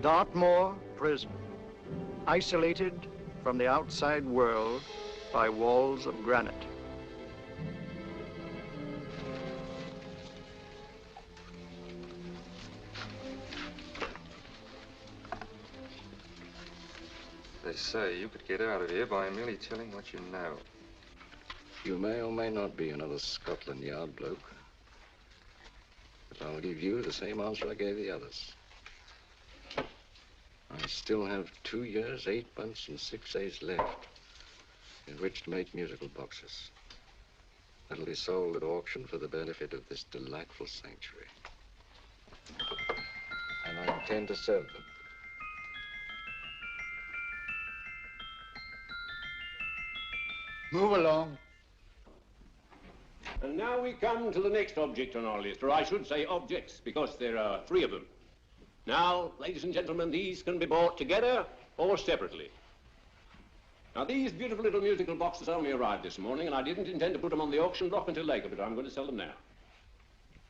Dartmoor Prison, isolated from the outside world by walls of granite. They say you could get out of here by merely telling what you know. You may or may not be another Scotland Yard bloke. But I'll give you the same answer I gave the others. I still have 2 years, 8 months, and 6 days left in which to make musical boxes. That'll be sold at auction for the benefit of this delightful sanctuary. And I intend to sell them. Move along. And now we come to the next object on our list, or I should say objects, because there are 3 of them. Now, ladies and gentlemen, these can be bought together or separately. Now, these beautiful little musical boxes only arrived this morning, and I didn't intend to put them on the auction block until later, but I'm going to sell them now.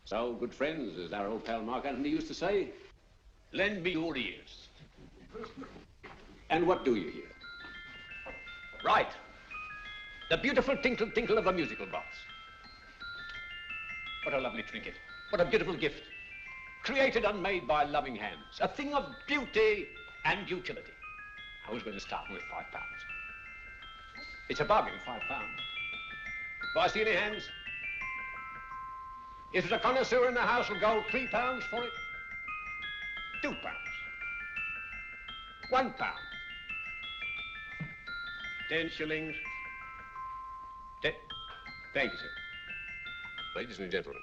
So, good friends, as our old pal Mark Antony used to say, lend me your ears. And what do you hear? Right. The beautiful tinkle tinkle of a musical box. What a lovely trinket. What a beautiful gift. Created and made by loving hands. A thing of beauty and utility. I was going to start with £5. It's a bargain, £5. Do I see any hands? If there's a connoisseur in the house, will go £3 for it. £2. £1. 10 shillings. Thank you, sir. Ladies and gentlemen,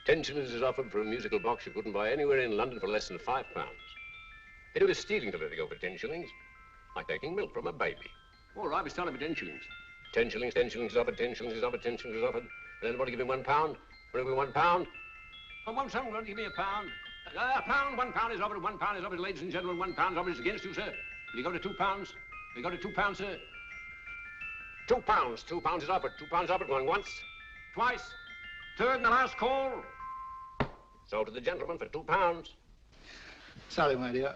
10 shillings is offered for a musical box you couldn't buy anywhere in London for less than £5. It was stealing to let it go for 10 shillings, like taking milk from a baby. All right, we started for 10 shillings. 10 shillings, 10 shillings is offered, 10 shillings is offered, 10 shillings is offered. And anybody give me £1? Will it be £1? Oh, won't someone give me £1? A pound, £1 is offered, £1 is offered, ladies and gentlemen, £1 offered is against you, sir. Will you go to £2? Will you go to £2, sir? £2, £2 is offered, £2 offered, going once, twice, third and the last call. So to the gentleman for £2. Sorry, my dear.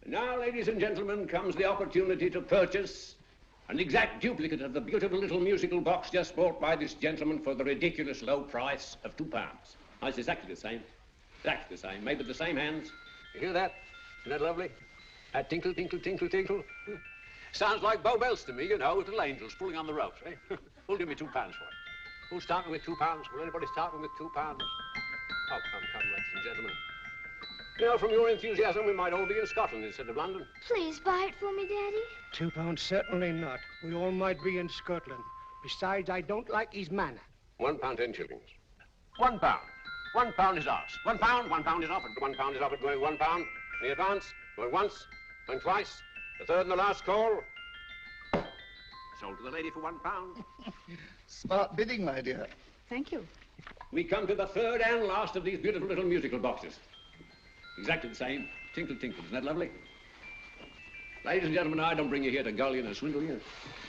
Now, ladies and gentlemen, comes the opportunity to purchase an exact duplicate of the beautiful little musical box just bought by this gentleman for the ridiculous low price of £2. Oh, it's exactly the same. Exactly the same. Made with the same hands. You hear that? Isn't that lovely? That tinkle, tinkle, tinkle, tinkle. Sounds like Bow Bells to me, you know, little angels pulling on the ropes, eh? Who'll give me £2 for it? Who's starting with £2? Will anybody starting with £2? Oh, come, ladies and gentlemen. You know, from your enthusiasm, we might all be in Scotland instead of London. Please buy it for me, Daddy. £2, certainly not. We all might be in Scotland. Besides, I don't like his manner. £1, 10 shillings. £1. £1 is ours. £1, £1 is offered. £1 is offered, going £1. In advance, going once, going twice. The third and the last call. Sold to the lady for £1. Smart bidding, my dear. Thank you. We come to the third and last of these beautiful little musical boxes. Exactly the same. Tinkle, tinkle. Isn't that lovely? Ladies and gentlemen, I don't bring you here to gull you and swindle you.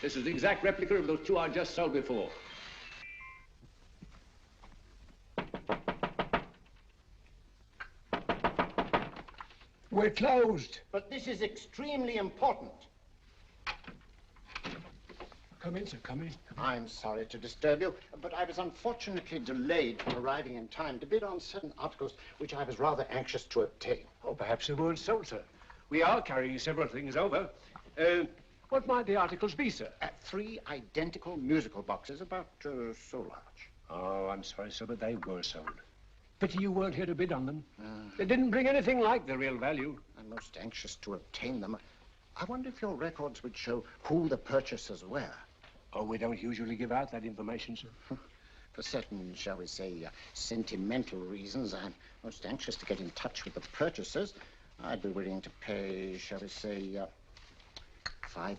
This is the exact replica of those 2 I just sold before. We're closed. But this is extremely important. Come in, sir, come in. I'm sorry to disturb you, but I was unfortunately delayed from arriving in time to bid on certain articles which I was rather anxious to obtain. Oh, perhaps they weren't sold, sir. We are carrying several things over. What might the articles be, sir? 3 identical musical boxes, about so large. Oh, I'm sorry, sir, but they were sold. Pity you weren't here to bid on them. They didn't bring anything like the real value. I'm most anxious to obtain them. I wonder if your records would show who the purchasers were. Oh, we don't usually give out that information, sir. For certain, shall we say, sentimental reasons, I'm most anxious to get in touch with the purchasers. I'd be willing to pay, shall we say, £5.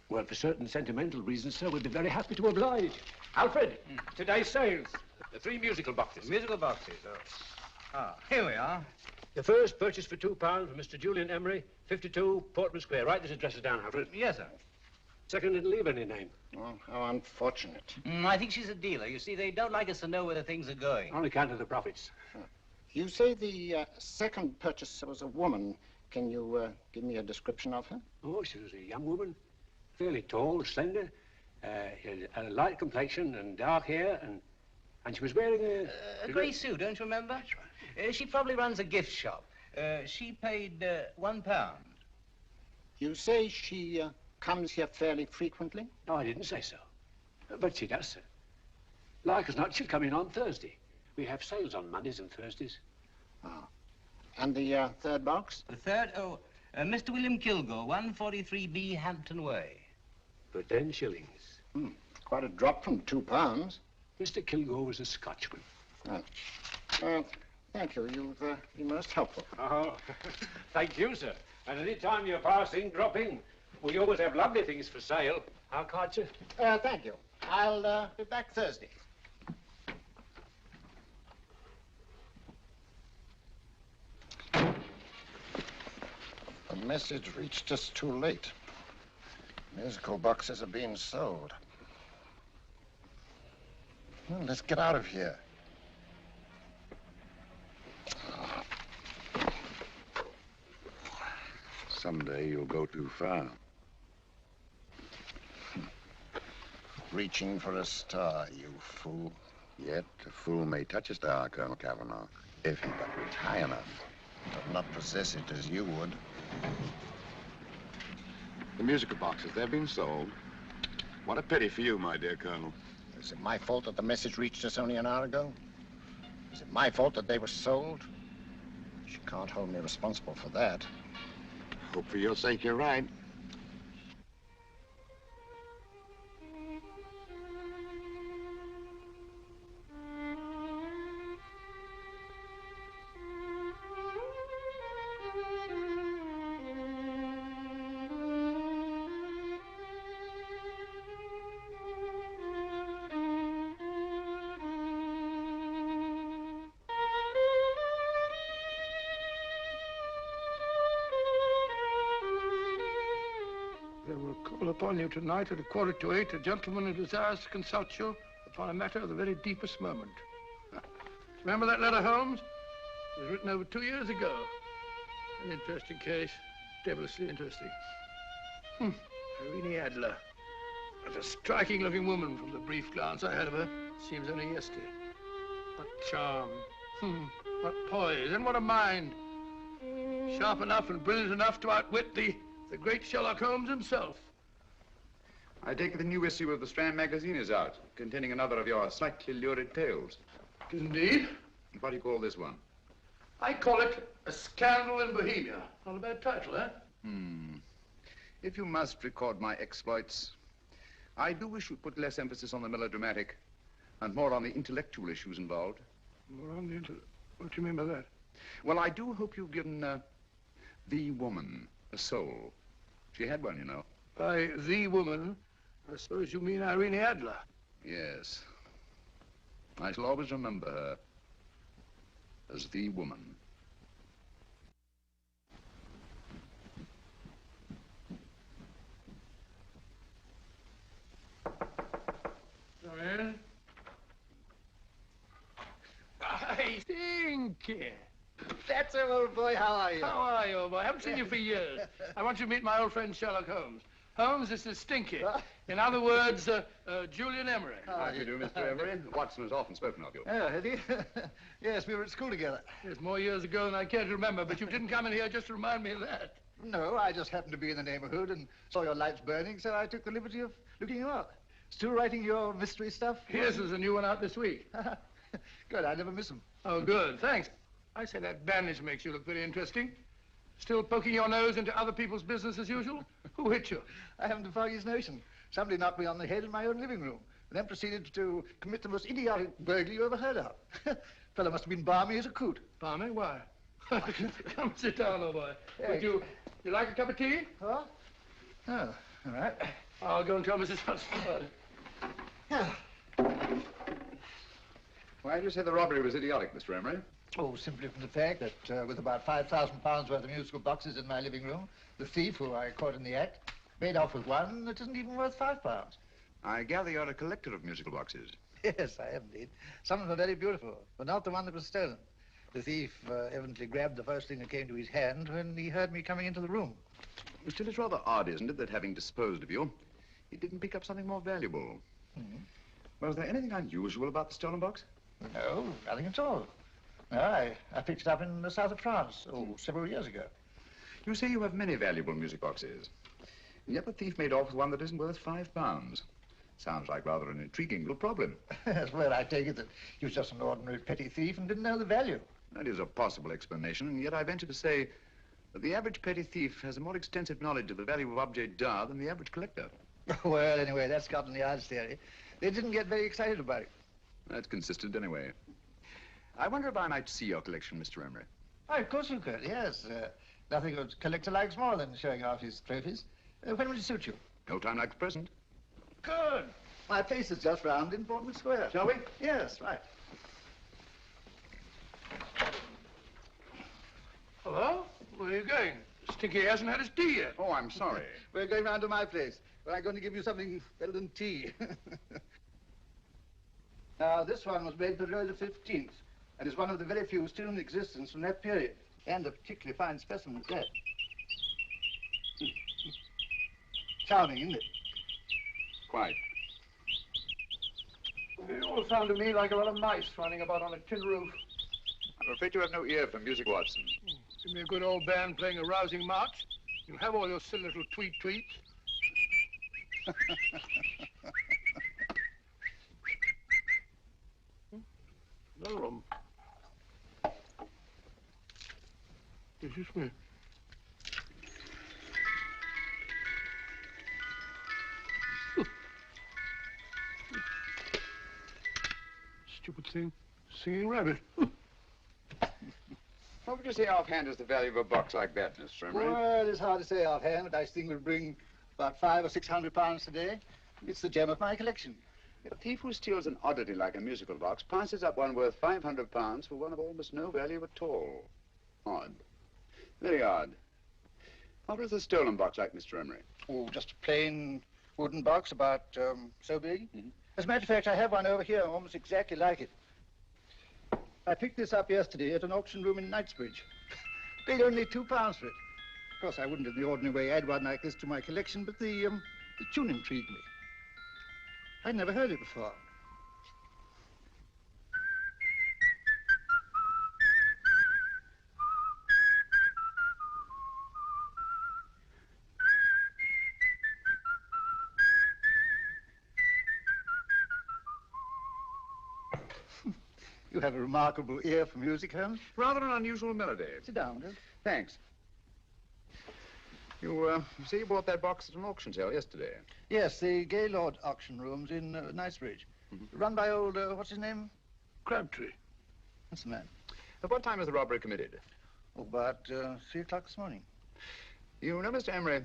Well, for certain sentimental reasons, sir, we'd be very happy to oblige. Alfred, today's sales. The 3 musical boxes. Musical boxes, oh. Ah, here we are. The first purchased for £2 from Mr. Julian Emery, 52 Portman Square. Write this address down, Alfred. Yes, sir. Second didn't leave any name. Oh, how unfortunate. I think she's a dealer. You see, they don't like us to know where the things are going. On account of the profits. You say the second purchaser was a woman. Can you give me a description of her? Oh, she was a young woman, fairly tall, slender, had a light complexion and dark hair, and she was wearing A grey suit, don't you remember? That's right. She probably runs a gift shop. She paid £1. You say she comes here fairly frequently? No, I didn't say so. But she does, sir. Like as not, she'll come in on Thursday. We have sales on Mondays and Thursdays. Ah. And the third box? The third, Mr. William Kilgore, 143B Hampton Way. For 10 shillings. Quite a drop from £2. Mr. Kilgore was a Scotchman. Thank you. You've been most helpful. Oh, thank you, sir. And any time you're passing, drop in. We always have lovely things for sale. How can't you? Thank you. I'll be back Thursday. The message reached us too late. Musical boxes are being sold. Well, let's get out of here. Someday you'll go too far. Reaching for a star, you fool. Yet a fool may touch a star, Colonel Cavanaugh, if he but reach high enough. But not possess it as you would. The musical boxes, they're being sold. What a pity for you, my dear Colonel. Is it my fault that the message reached us only an hour ago? Is it my fault that they were sold? She can't hold me responsible for that. Hope for your sake you're right. Upon you tonight at 7:45, a gentleman who desires to consult you upon a matter of the very deepest moment. Remember that letter, Holmes? It was written over 2 years ago. An interesting case, devilishly interesting. Irene Adler. What a striking-looking woman from the brief glance I had of her. Seems only yesterday. What charm. What poise, and what a mind. Sharp enough and brilliant enough to outwit the great Sherlock Holmes himself. I take it the new issue of the Strand magazine is out, containing another of your slightly lurid tales. Indeed. What do you call this one? I call it A Scandal in Bohemia. Not a bad title, eh? If you must record my exploits, I do wish you'd put less emphasis on the melodramatic and more on the intellectual issues involved. More on the what do you mean by that? Well, I do hope you've given the woman a soul. She had one, you know. By the woman, I suppose you mean Irene Adler. Yes. I shall always remember her as the woman. Come in. I think. That's it, old boy. How are you? How are you, old boy? I haven't seen you for years. I want you to meet my old friend Sherlock Holmes. Holmes, this is Stinky. In other words, Julian Emery. How do you do, Mr. Emery? Watson has often spoken of you. Oh, has he? Yes, we were at school together. It's more years ago than I care to remember, but you didn't come in here just to remind me of that. No, I just happened to be in the neighborhood and saw your lights burning, so I took the liberty of looking you up. Still writing your mystery stuff? Yes, there's a new one out this week. Good, I never miss them. Oh, good, thanks. I say that bandage makes you look very interesting. Still poking your nose into other people's business as usual? Who hit you? I haven't the foggiest notion. Somebody knocked me on the head in my own living room, and then proceeded to commit the most idiotic burglary you ever heard of. Fellow must have been balmy as a coot. Balmy? Why? Come sit down, old boy. Hey. Would you like a cup of tea? Huh? Oh, all right. I'll go and tell Mrs. Hudson. Why do you say the robbery was idiotic, Mr. Emery? Oh, simply from the fact that with about £5,000 worth of musical boxes in my living room, the thief, who I caught in the act, made off with one that isn't even worth £5. I gather you're a collector of musical boxes. Yes, I am indeed. Some of them are very beautiful, but not the one that was stolen. The thief evidently grabbed the first thing that came to his hand when he heard me coming into the room. Still, it's rather odd, isn't it, that having disposed of you, he didn't pick up something more valuable. Mm-hmm. Was there anything unusual about the stolen box? No, nothing at all. No, I picked it up in the south of France, several years ago. You say you have many valuable music boxes. And yet the thief made off with one that isn't worth £5. Sounds like rather an intriguing little problem. Well, I take it that he was just an ordinary petty thief and didn't know the value. That is a possible explanation, and yet I venture to say that the average petty thief has a more extensive knowledge of the value of objets d'art than the average collector. Well, anyway, that's Scotland Yard's theory. They didn't get very excited about it. That's consistent anyway. I wonder if I might see your collection, Mr. Emery. Oh, of course you could, yes. Nothing a collector likes more than showing off his trophies. When would it suit you? No time like the present. Good. My place is just round in Portman Square. Shall we? Yes, right. Hello? Where are you going? Stinky hasn't had his tea yet. Oh, I'm sorry. We're going round to my place, but I'm going to give you something better than tea. Now, this one was made for Louis XV, and is one of the very few still in existence from that period, and a particularly fine specimen at that. Charming, isn't it? Quite. They all sound to me like a lot of mice running about on a tin roof. I'm afraid you have no ear for music, Watson. Give me a good old band playing a rousing march. You'll have all your silly little tweets. Another room. Is this me? Stupid thing. Singing rabbit. What would you say offhand is the value of a box like that, Mr. Emery? Well, it's hard to say offhand, but I think will bring about £500 or £600 today. It's the gem of my collection. A thief who steals an oddity like a musical box passes up one worth £500 for one of almost no value at all. Odd. Very odd. What was the stolen box like, Mr. Emery? Oh, just a plain wooden box about so big. Mm-hmm. As a matter of fact, I have one over here almost exactly like it. I picked this up yesterday at an auction room in Knightsbridge. Paid only £2 for it. Of course, I wouldn't in the ordinary way add one like this to my collection, but the tune intrigued me. I'd never heard it before. You have a remarkable ear for music, Holmes. Rather an unusual melody. Sit down, Will. Thanks. You say you bought that box at an auction sale yesterday? Yes, the Gaylord auction rooms in Knightsbridge. Run by old, what's his name? Crabtree. That's the man. At what time was the robbery committed? Oh, about 3 o'clock this morning. You know, Mr. Emery,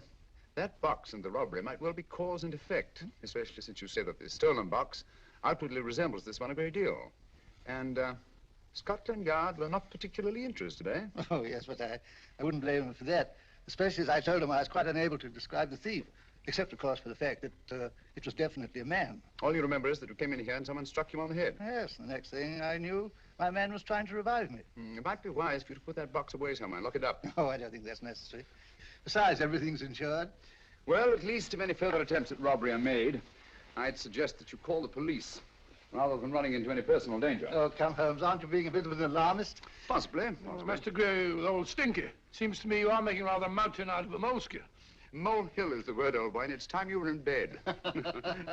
that box and the robbery might well be cause and effect, especially since you say that the stolen box outwardly resembles this one a great deal. And Scotland Yard were not particularly interested, eh? Oh, yes, but I wouldn't blame him for that, especially as I told him I was quite unable to describe the thief, except, of course, for the fact that it was definitely a man. All you remember is that you came in here and someone struck you on the head. Yes, the next thing I knew, my man was trying to revive me. It might be wise for you to put that box away somewhere and lock it up. Oh, I don't think that's necessary. Besides, everything's insured. Well, at least if any further attempts at robbery are made, I'd suggest that you call the police, rather than running into any personal danger. Oh, come, Holmes, aren't you being a bit of an alarmist? Possibly. Well, Mr. Gray with old Stinky. Seems to me you are making rather a mountain out of a moleskin. Molehill is the word, old boy, and it's time you were in bed.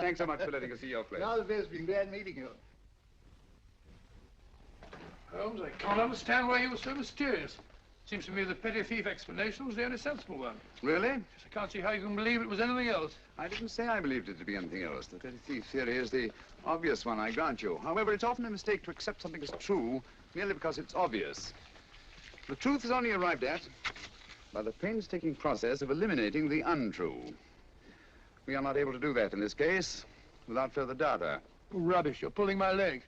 Thanks so much for letting us see your place. Now the best, been glad meeting you. Holmes, I can't understand why you were so mysterious. Seems to me the petty thief explanation was the only sensible one. Really? Yes, I can't see how you can believe it was anything else. I didn't say I believed it to be anything else. The petty thief theory is the obvious one, I grant you. However, it's often a mistake to accept something as true merely because it's obvious. The truth is only arrived at by the painstaking process of eliminating the untrue. We are not able to do that in this case without further data. Rubbish, you're pulling my leg.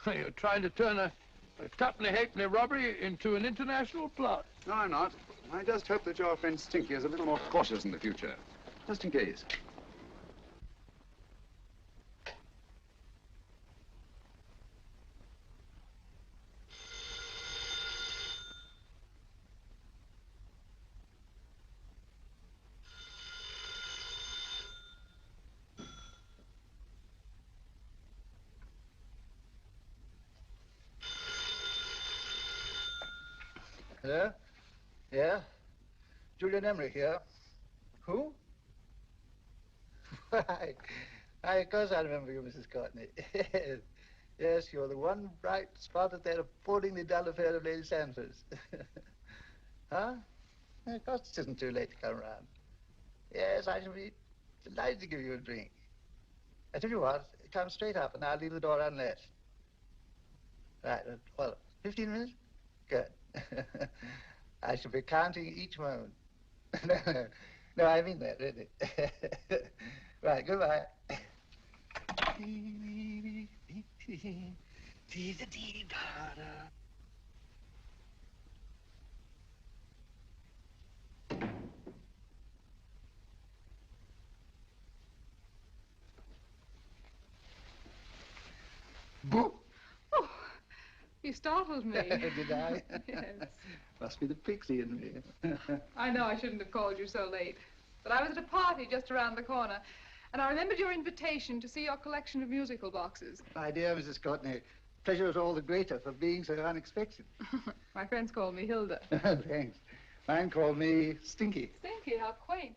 You're trying to turn a tuppenny halfpenny robbery into an international plot. No, I'm not. I just hope that your friend Stinky is a little more cautious in the future, just in case. Hello? Yeah? Julian Emery here. Who? Why, of course I remember you, Mrs. Courtney. Yes. Yes, you're the one bright spot at that appallingly dull affair of Lady Sanford's. Huh? Of course it isn't too late to come round. Yes, I shall be delighted to give you a drink. I tell you what, come straight up and I'll leave the door unlatched. Right, well, 15 minutes? Good. I shall be counting each moment. No, I mean that, really. Right, goodbye. Boo! Oh, you startled me. Did I? Yes. Must be the pixie in me. I know I shouldn't have called you so late, but I was at a party just around the corner, and I remembered your invitation to see your collection of musical boxes. My dear Mrs. Courtney, pleasure is all the greater for being so unexpected. My friends call me Hilda. Thanks. Mine called me Stinky. Stinky, how quaint.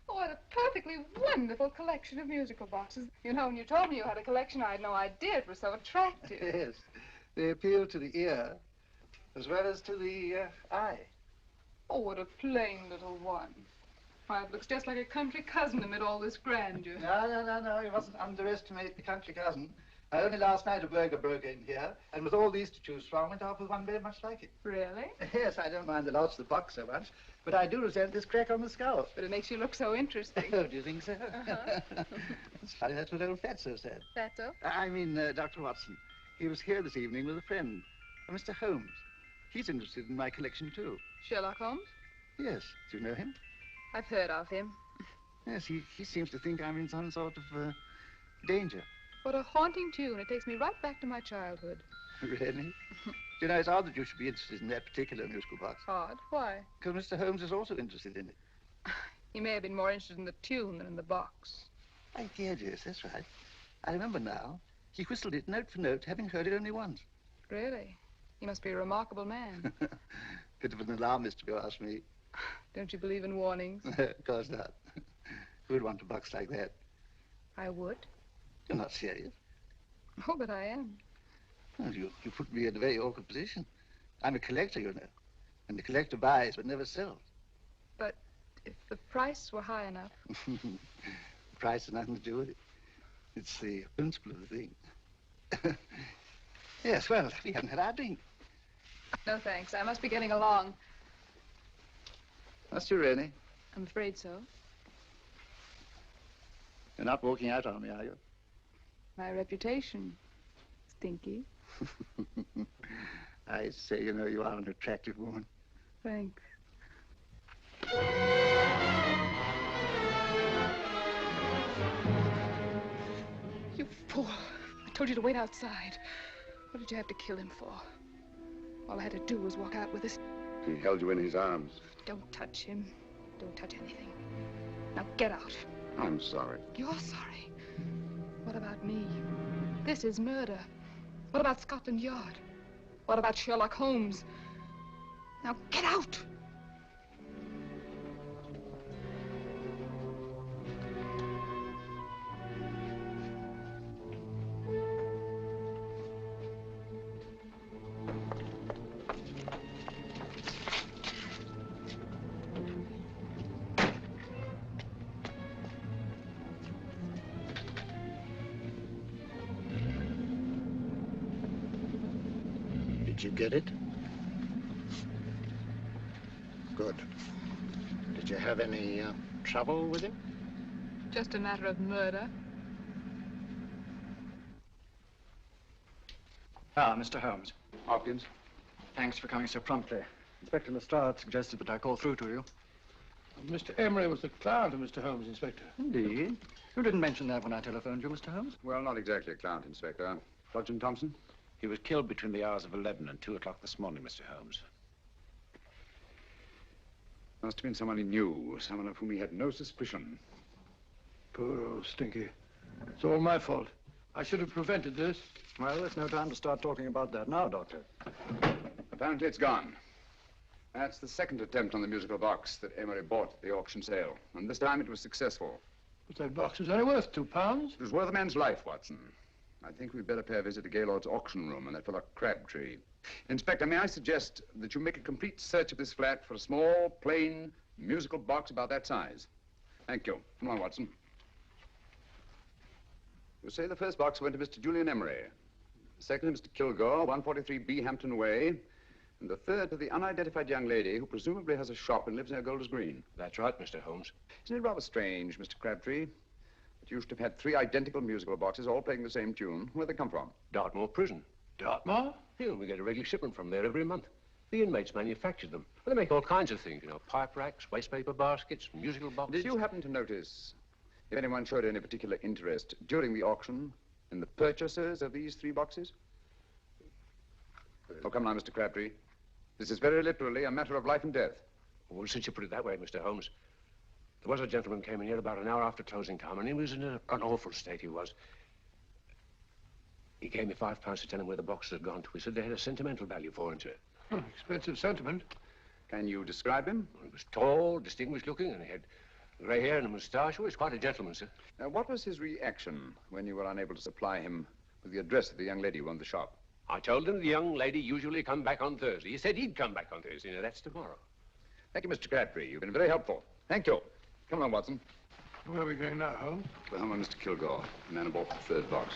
Oh, what a perfectly wonderful collection of musical boxes. You know, when you told me you had a collection, I had no idea it was so attractive. Yes. They appeal to the ear as well as to the eye. Oh, what a plain little one. Why, it looks just like a country cousin amid all this grandeur. No. You mustn't underestimate the country cousin. Only last night a burglar broke in here, and with all these to choose from, went off with one very much like it. Really? Yes, I don't mind the loss of the box so much, but I do resent this crack on the skull. But it makes you look so interesting. Oh, do you think so? Uh-huh. It's funny, that's what old Fatso said. Fatso? I mean, Dr. Watson. He was here this evening with a friend, Mr. Holmes. He's interested in my collection, too. Sherlock Holmes? Yes. Do you know him? I've heard of him. Yes, he seems to think I'm in some sort of danger. What a haunting tune. It takes me right back to my childhood. Really? You know, it's odd that you should be interested in that particular musical box. Odd? Why? Because Mr. Holmes is also interested in it. He may have been more interested in the tune than in the box. My dear, yes, that's right. I remember now. He whistled it note for note, having heard it only once. Really? He must be a remarkable man. Bit of an alarmist, if you ask me. Don't you believe in warnings? Of course not. Who'd want a box like that? I would. You're not serious. Oh, but I am. Well, you put me in a very awkward position. I'm a collector, you know. And the collector buys but never sells. But if the price were high enough... The price has nothing to do with it. It's the principle of the thing. Yes, well, we haven't had our drink. No, thanks. I must be getting along. Must you really? I'm afraid so. You're not walking out on me, are you? My reputation, Stinky. I say, you know, you are an attractive woman. Thanks. You fool. I told you to wait outside. What did you have to kill him for? All I had to do was walk out with this. He held you in his arms. Don't touch him. Don't touch anything. Now get out. I'm sorry. You're sorry. What about me? This is murder. What about Scotland Yard? What about Sherlock Holmes? Now get out! Did you get it? Good. Did you have any trouble with him? Just a matter of murder. Ah, Mr. Holmes. Hopkins? Thanks for coming so promptly. Inspector Lestrade suggested that I call through to you. Mr. Emery was the client of Mr. Holmes, Inspector. Indeed. You didn't mention that when I telephoned you, Mr. Holmes. Well, not exactly a client, Inspector. Sergeant Thompson? He was killed between the hours of 11 and 2 o'clock this morning, Mr. Holmes. Must have been someone he knew, someone of whom he had no suspicion. Poor old Stinky. It's all my fault. I should have prevented this. Well, there's no time to start talking about that now, Doctor. Apparently it's gone. That's the second attempt on the musical box that Emery bought at the auction sale. And this time it was successful. But that box was only worth £2. It was worth a man's life, Watson. I think we'd better pay a visit to Gaylord's auction room and that fellow Crabtree. Inspector, may I suggest that you make a complete search of this flat for a small, plain, musical box about that size? Thank you. Come on, Watson. You say the first box went to Mr. Julian Emery. The second to Mr. Kilgore, 143B Hampton Way. And the third to the unidentified young lady who presumably has a shop and lives near Golders Green. That's right, Mr. Holmes. Isn't it rather strange, Mr. Crabtree, that you should have had 3 identical musical boxes all playing the same tune? Where'd they come from? Dartmoor Prison. Dartmoor? Yeah, we get a regular shipment from there every month. The inmates manufacture them. Well, they make all kinds of things, you know, pipe racks, waste paper baskets, musical boxes. Did you happen to notice if anyone showed any particular interest during the auction in the purchasers of these 3 boxes? Oh, come now, Mr. Crabtree. This is very literally a matter of life and death. Well, since you put it that way, Mr. Holmes, there was a gentleman came in here about an hour after closing time, and he was in an awful state, he was. He gave me £5 to tell him where the boxes had gone to. He said they had a sentimental value for him, sir. Expensive sentiment. Can you describe him? He was tall, distinguished looking, and he had grey hair and a moustache. He was quite a gentleman, sir. Now, what was his reaction when you were unable to supply him with the address of the young lady who owned the shop? I told him the young lady usually come back on Thursday. He said he'd come back on Thursday. Now, that's tomorrow. Thank you, Mr. Crabtree. You've been very helpful. Thank you. Come on, Watson. Where are we going now, Holmes? The home of Mr. Kilgore, the man who bought the 3rd box.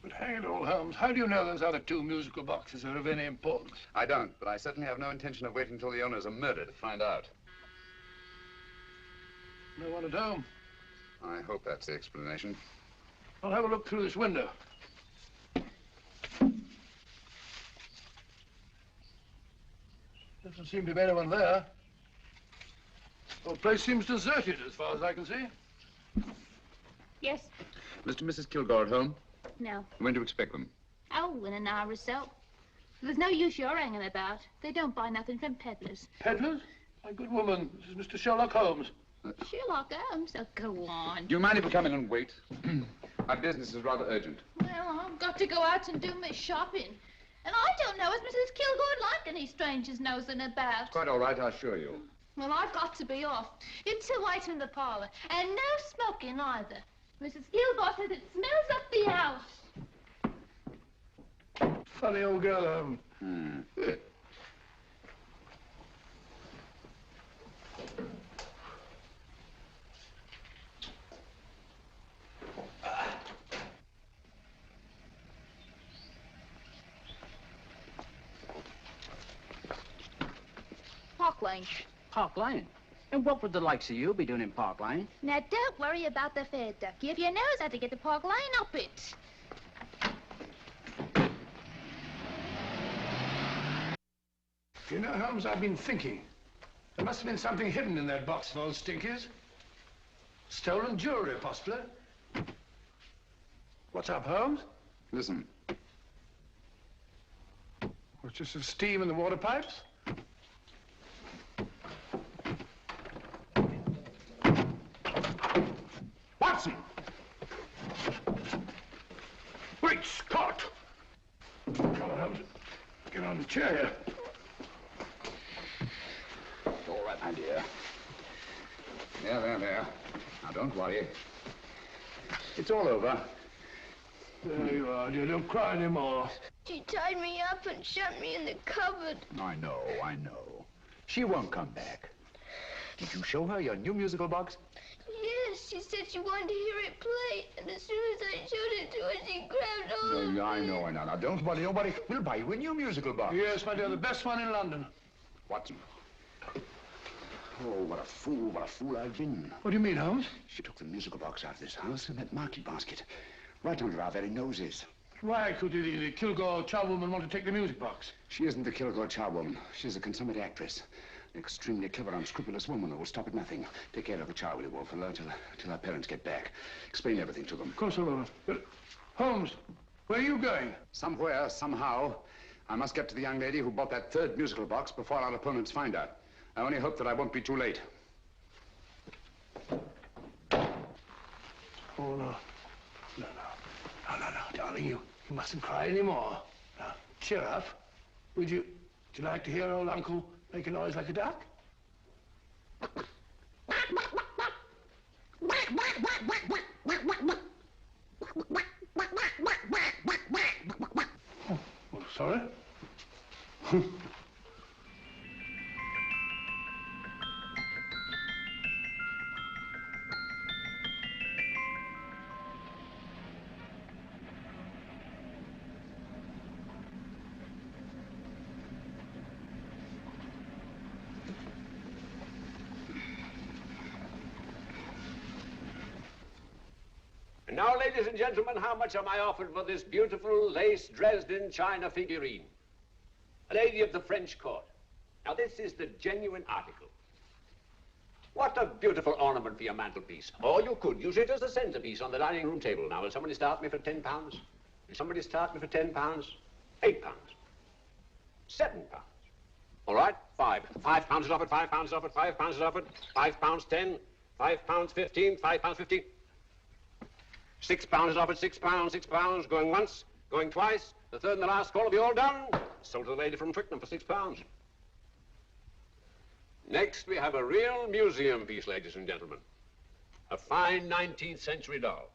But hang it all, Holmes, how do you know those other 2 musical boxes are of any importance? I don't, but I certainly have no intention of waiting until the owners are murdered to find out. No one at home. I hope that's the explanation. I'll have a look through this window. Doesn't seem to be anyone there. The whole place seems deserted as far as I can see. Yes. Mr. and Mrs. Kilgore at home? No. When do you expect them? Oh, in an hour or so. There's no use you're hanging about. They don't buy nothing from peddlers. Peddlers? My good woman, this is Mr. Sherlock Holmes. Sherlock Holmes? Oh, go on. Do you mind if we come in and wait? My business is rather urgent. Well, I've got to go out and do my shopping. And I don't know if Mrs. Kilgore like any strangers nosing about. Quite all right, I assure you. Well, I've got to be off. You two wait in the parlor. And no smoking either. Mrs. Kilgore says it smells up the house. Funny old girl, Holmes. Park Lane. Park Lane? And what would the likes of you be doing in Park Lane? Now, don't worry about the fare, Ducky. If you knows how to get to Park Lane, up it. You know, Holmes, I've been thinking. There must have been something hidden in that box of old stinkers. Stolen jewelry, possibly. What's up, Holmes? Listen. What's just some steam in the water pipes? Watson! Great Scott! Come on, Holmes. Get on the chair here. All right, my dear. There. Now, don't worry. It's all over. There you are, dear. Don't cry anymore. She tied me up and shut me in the cupboard. I know. She won't come back. Did you show her your new musical box? Yes, she said she wanted to hear it play, and as soon as I showed it to her, she grabbed hold of me. I know. Now, don't worry. We'll buy you a new musical box. Yes, my dear, the best one in London. Watson. Oh, what a fool I've been. What do you mean, Holmes? She took the musical box out of this house in that market basket, right under our very noses. Why could the Kilgore charwoman want to take the music box? She isn't the Kilgore charwoman. She's a consummate actress. An extremely clever, unscrupulous woman who will stop at nothing. Take care of the child, will you, Wolf, till our parents get back. Explain everything to them. Of course I will. But, Holmes, where are you going? Somewhere, somehow, I must get to the young lady who bought that 3rd musical box before our opponents find her. I only hope that I won't be too late. Oh, no, darling. darling, you mustn't cry anymore. Now, cheer up. Would you like to hear old Uncle make a noise like a duck? Oh, sorry. And now, ladies and gentlemen, how much am I offered for this beautiful lace Dresden china figurine? A lady of the French court. Now, this is the genuine article. What a beautiful ornament for your mantelpiece. Or you could use it as a centerpiece on the dining room table. Now, will somebody start me for £10? Will somebody start me for £10? £8? £7? All right, £5 is offered, £5 is offered, £5 is offered, £5, 10, £5, 15, £5, 15. £6 is offered, £6, going once, going twice, the third and the last call will be all done. Sold to the lady from Twickenham for £6. Next, we have a real museum piece, ladies and gentlemen. A fine 19th century doll.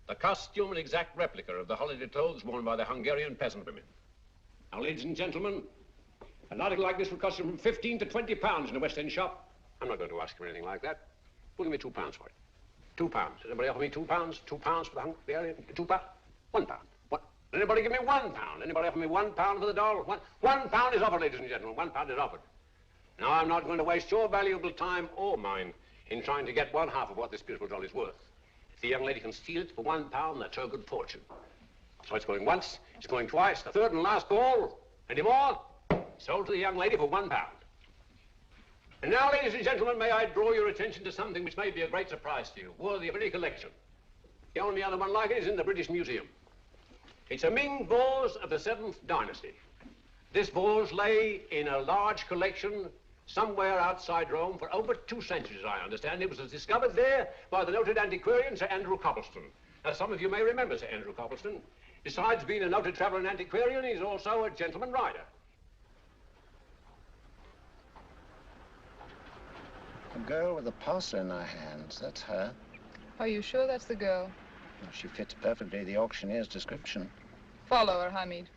The costume an exact replica of the holiday clothes worn by the Hungarian peasant women. Now, ladies and gentlemen, an article like this would cost you from £15 to £20 in a West End shop. I'm not going to ask for anything like that. Well, give me £2 for it. £2. Does anybody offer me £2? £2 for the Hungarian? £2? £1. What? Anybody give me £1? Anybody offer me £1 for the doll? £1 is offered, ladies and gentlemen. £1 is offered. Now, I'm not going to waste your valuable time or mine in trying to get one half of what this beautiful doll is worth. If the young lady can steal it for £1, that's her good fortune. So it's going once, it's going twice, the third and last call. Any more? Sold to the young lady for £1. And now, ladies and gentlemen, may I draw your attention to something which may be a great surprise to you, worthy of any collection. The only other one like it is in the British Museum. It's a Ming vase of the 7th dynasty. This vase lay in a large collection somewhere outside Rome for over 2 centuries, I understand. It was discovered there by the noted antiquarian, Sir Andrew Coppleston. Now, some of you may remember Sir Andrew Coppleston. Besides being a noted traveller and antiquarian, he's also a gentleman rider. A girl with a parcel in her hands, that's her. Are you sure that's the girl? Well, she fits perfectly the auctioneer's description. Follow her, Hamid.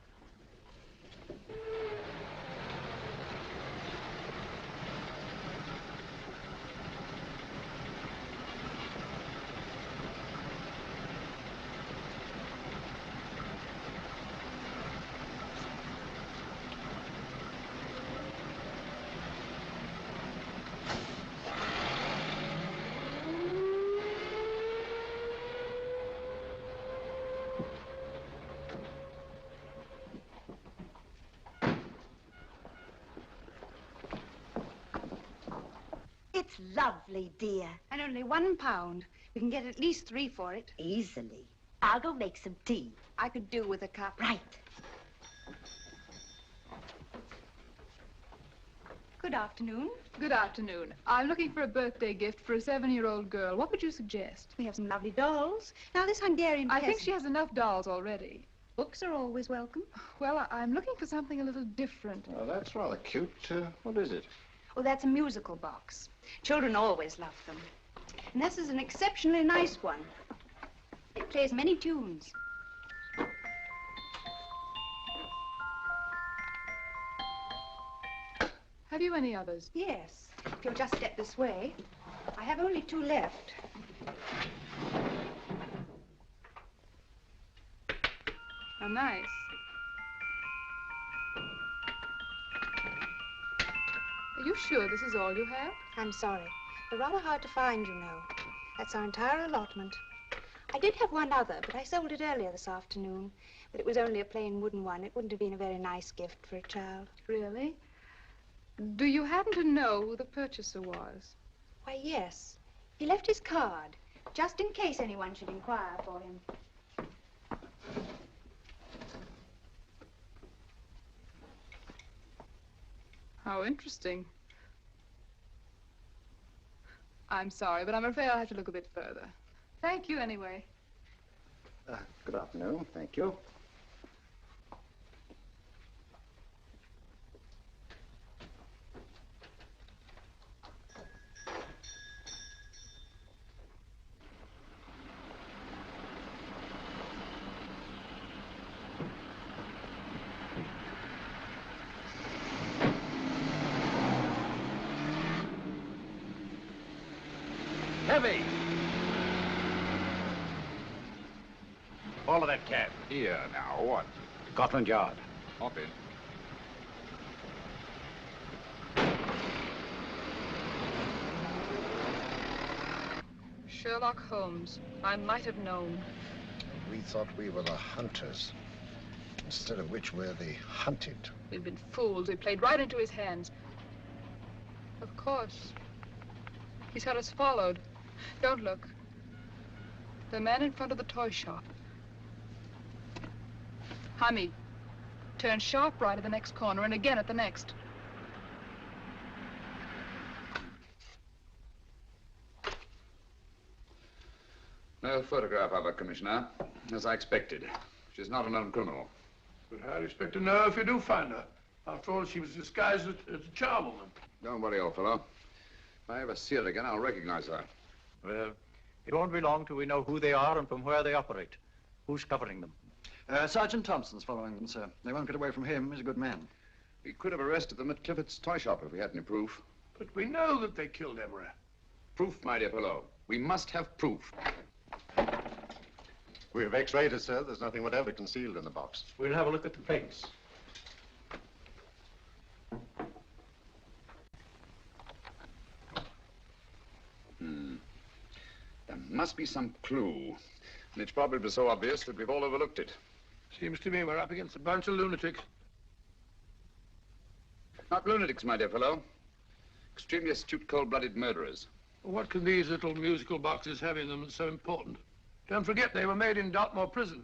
It's lovely, dear. And only £1. We can get at least 3 for it. Easily. I'll go make some tea. I could do with a cup. Right. Good afternoon. Good afternoon. I'm looking for a birthday gift for a 7-year-old girl. What would you suggest? We have some lovely dolls. Now, this Hungarian I peasant... think she has enough dolls already. Books are always welcome. Well, I'm looking for something a little different. Oh, that's rather cute. What is it? Oh, that's a musical box. Children always love them. And this is an exceptionally nice one. It plays many tunes. Have you any others? Yes. If you'll just step this way. I have only 2 left. How nice. Are you sure this is all you have? I'm sorry. They're rather hard to find, you know. That's our entire allotment. I did have one other, but I sold it earlier this afternoon. But it was only a plain wooden one. It wouldn't have been a very nice gift for a child. Really? Do you happen to know who the purchaser was? Why, yes. He left his card, just in case anyone should inquire for him. How interesting. I'm sorry, but I'm afraid I'll have to look a bit further. Thank you anyway. Good afternoon. Thank you. Heavy! Follow that cab. Here, now, what? Scotland Yard. Hop in. Sherlock Holmes. I might have known. We thought we were the hunters, instead of which we're the hunted. We've been fools. We played right into his hands. Of course. He's had us followed. Don't look. The man in front of the toy shop. Hamid, turn sharp right at the next corner and again at the next. No photograph of her, Commissioner, as I expected. She's not a known criminal. But how do you expect to know if you do find her? After all, she was disguised as a charwoman. Don't worry, old fellow. If I ever see her again, I'll recognize her. Well, it won't be long till we know who they are and from where they operate. Who's covering them? Sergeant Thompson's following them, sir. They won't get away from him. He's a good man. We could have arrested them at Clifford's toy shop if we had any proof. But we know that they killed Emery. Proof, my dear fellow. We must have proof. We have x-rayed it, sir. There's nothing whatever concealed in the box. We'll have a look at the plates. There must be some clue. And it's probably so obvious that we've all overlooked it. Seems to me we're up against a bunch of lunatics. Not lunatics, my dear fellow. Extremely astute, cold-blooded murderers. What can these little musical boxes have in them that's so important? Don't forget, they were made in Dartmoor prison.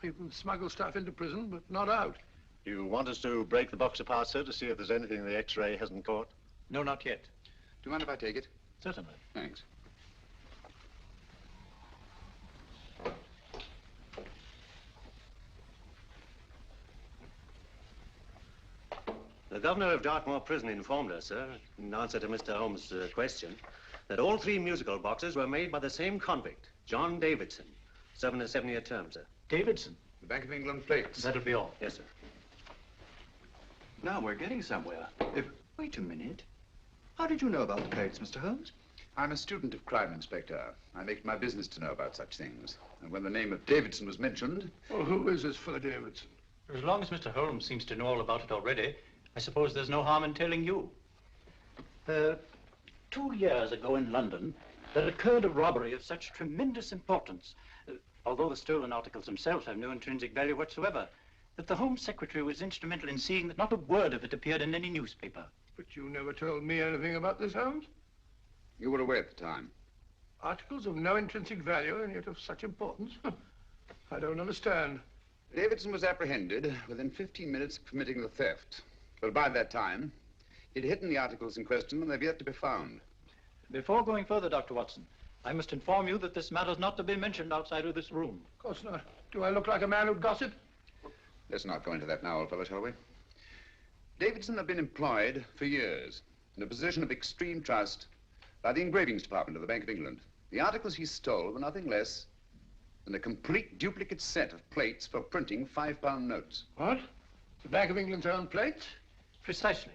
You can smuggle stuff into prison, but not out. You want us to break the box apart, sir, to see if there's anything the x-ray hasn't caught? No, not yet. Do you mind if I take it? Certainly. Thanks. The governor of Dartmoor Prison informed us, sir, in answer to Mr. Holmes' question, that all three musical boxes were made by the same convict, John Davidson, serving a 7-year term, sir. Davidson? The Bank of England plates. That'll be all. Yes, sir. Now we're getting somewhere. Wait a minute. How did you know about the plates, Mr. Holmes? I'm a student of crime, Inspector. I make it my business to know about such things. And when the name of Davidson was mentioned... Well, who is this fellow Davidson? As long as Mr. Holmes seems to know all about it already, I suppose there's no harm in telling you. 2 years ago in London, there occurred a robbery of such tremendous importance, although the stolen articles themselves have no intrinsic value whatsoever, that the Home Secretary was instrumental in seeing that not a word of it appeared in any newspaper. But you never told me anything about this, Holmes. You were away at the time. Articles of no intrinsic value and yet of such importance? I don't understand. Davidson was apprehended within 15 minutes of committing the theft. But by that time, he'd hidden the articles in question and they've yet to be found. Before going further, Dr. Watson, I must inform you that this matter's not to be mentioned outside of this room. Of course not. Do I look like a man who'd gossip? Let's not go into that now, old fellow, shall we? Davidson had been employed for years in a position of extreme trust by the engravings department of the Bank of England. The articles he stole were nothing less than a complete duplicate set of plates for printing £5 notes. What? The Bank of England's own plates? Precisely.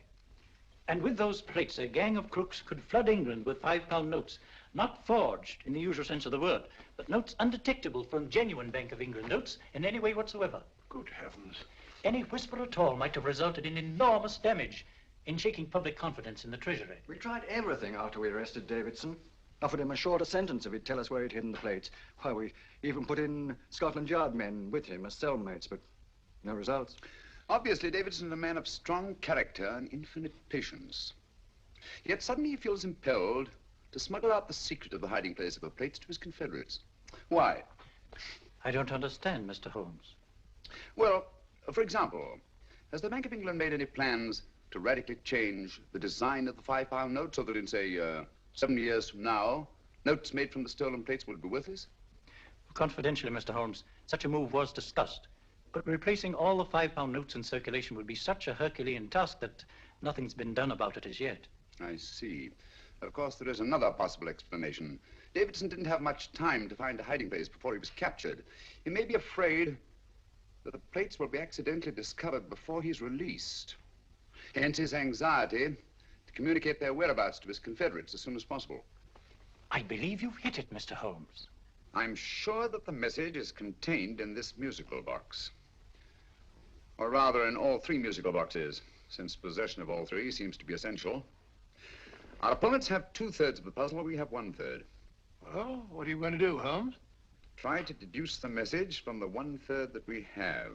And with those plates, a gang of crooks could flood England with £5 notes, not forged in the usual sense of the word, but notes undetectable from genuine Bank of England notes in any way whatsoever. Good heavens. Any whisper at all might have resulted in enormous damage in shaking public confidence in the Treasury. We tried everything after we arrested Davidson. Offered him a shorter sentence if he'd tell us where he'd hidden the plates. Why, we even put in Scotland Yard men with him as cellmates, but no results. Obviously, Davidson is a man of strong character and infinite patience. Yet suddenly he feels impelled to smuggle out the secret of the hiding place of the plates to his confederates. Why? I don't understand, Mr. Holmes. Well, for example, has the Bank of England made any plans to radically change the design of the £5 note so that in, say, 7 years from now, notes made from the stolen plates will be worthless? Confidentially, Mr. Holmes, such a move was discussed. But replacing all the £5 notes in circulation would be such a Herculean task that nothing's been done about it as yet. I see. Of course, there is another possible explanation. Davidson didn't have much time to find a hiding place before he was captured. He may be afraid that the plates will be accidentally discovered before he's released. Hence his anxiety to communicate their whereabouts to his confederates as soon as possible. I believe you've hit it, Mr. Holmes. I'm sure that the message is contained in this musical box. Or rather, in all 3 musical boxes, since possession of all 3 seems to be essential. Our opponents have 2/3 of the puzzle, we have 1/3. Well, what are you going to do, Holmes? Try to deduce the message from the 1/3 that we have.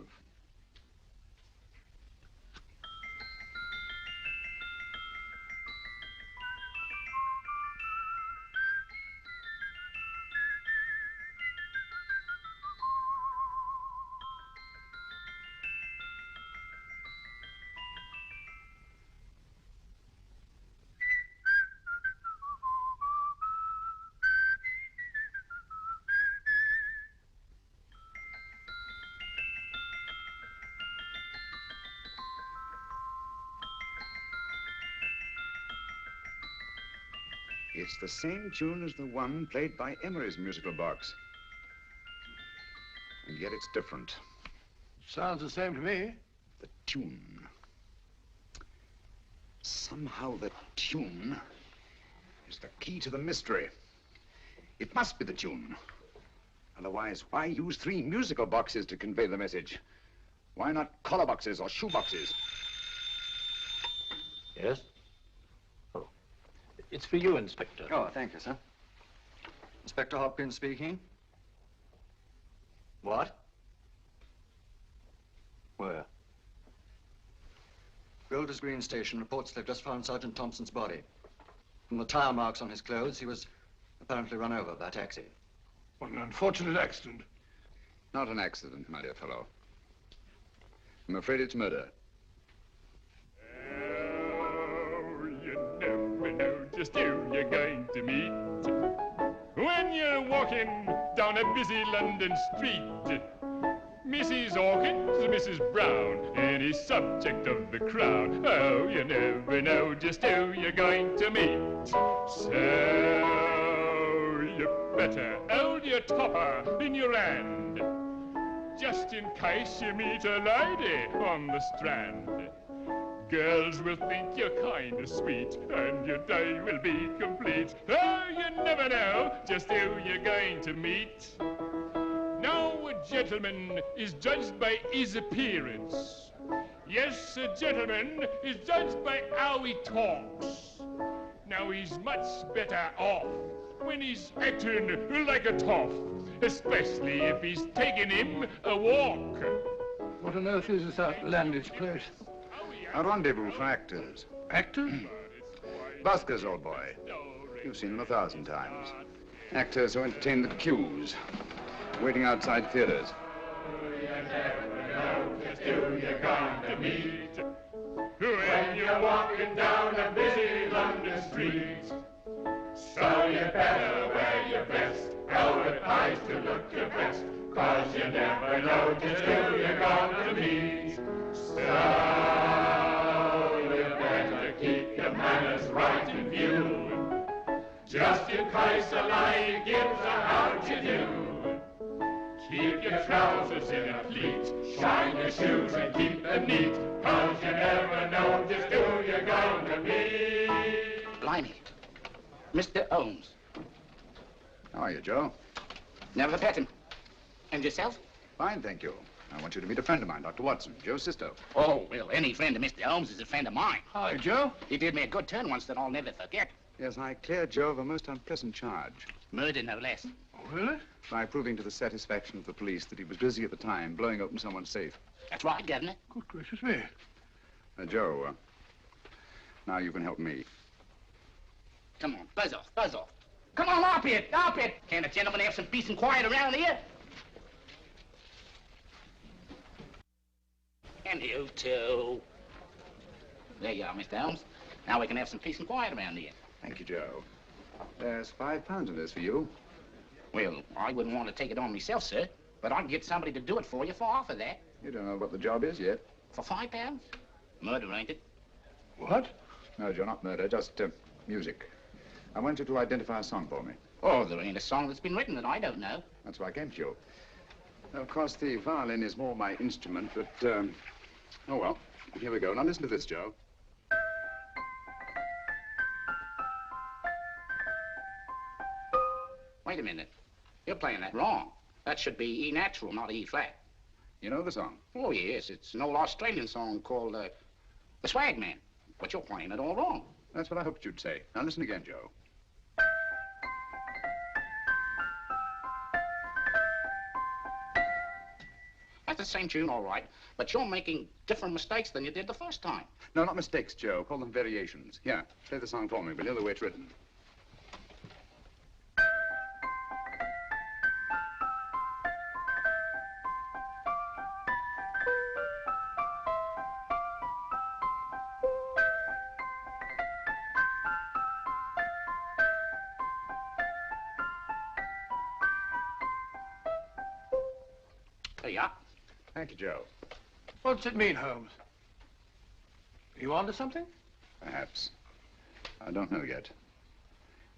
It's the same tune as the one played by Emery's musical box. And yet it's different. Sounds the same to me. The tune. Somehow the tune is the key to the mystery. It must be the tune. Otherwise, why use 3 musical boxes to convey the message? Why not collar boxes or shoe boxes? Yes? Oh. It's for you, Inspector. Oh, thank you, sir. Inspector Hopkins speaking. What? Where? Golders Green Station reports they've just found Sergeant Thompson's body. From the tire marks on his clothes, he was apparently run over by a taxi. What an unfortunate accident. Not an accident, my dear fellow. I'm afraid it's murder. Just who you're going to meet when you're walking down a busy London street. Mrs. Hawkins, Mrs. Brown, any subject of the crowd. Oh, you never know just who you're going to meet. So you better hold your topper in your hand, just in case you meet a lady on the Strand. Girls will think you're kind of sweet, and your day will be complete. Oh, you never know just who you're going to meet. Now, a gentleman is judged by his appearance. Yes, a gentleman is judged by how he talks. Now, he's much better off when he's acting like a toff, especially if he's taking him a walk. What on earth is this outlandish place? A rendezvous for actors. Actors? Buskers, old boy. You've seen them 1,000 times. Actors who entertain the queues, waiting outside theaters. Just who you're going to meet when you're walking down a busy London street. So you better wear your best, velvet ties to look your best, 'cause you never know just who you're going to meet. So you better keep your manners right in view, just in case a lady gives a how'd you do. Keep your trousers in a pleat, shine your shoes and keep them neat, 'cause you never know just who you're going to meet. Blimey. Mr. Holmes. How are you, Joe? Never met him. And yourself? Fine, thank you. I want you to meet a friend of mine, Dr. Watson, Joe Sisto. Oh, well, any friend of Mr. Holmes is a friend of mine. Hi, Joe. He did me a good turn once that I'll never forget. Yes, I cleared Joe of a most unpleasant charge. Murder, no less. Oh, really? By proving to the satisfaction of the police that he was busy at the time blowing open someone's safe. That's right, Governor. Good gracious me. Joe, now you can help me. Come on, buzz off, buzz off. Come on, up it, up it. Can't a gentleman have some peace and quiet around here? And you too. There you are, Mr. Holmes. Now we can have some peace and quiet around here. Thank you, Joe. There's £5 in this for you. Well, I wouldn't want to take it on myself, sir. But I can get somebody to do it for you for half of that. You don't know what the job is yet. For £5? Murder, ain't it? What? No, Joe, not murder, just music. I want you to identify a song for me. Oh, there ain't a song that's been written that I don't know. That's why I came to you. Now, of course, the violin is more my instrument, but, oh, well, here we go. Now, listen to this, Joe. Wait a minute. You're playing that wrong. That should be E natural, not E flat. You know the song? Oh, yes. It's an old Australian song called, The Swag Man. But you're playing it all wrong. That's what I hoped you'd say. Now, listen again, Joe. That's the same tune, all right. But you're making different mistakes than you did the first time. No, not mistakes, Joe. Call them variations. Here, play the song for me, will you, the way it's written. There you are. Thank you, Joe. What's it mean, Holmes? Are you onto something? Perhaps. I don't know yet.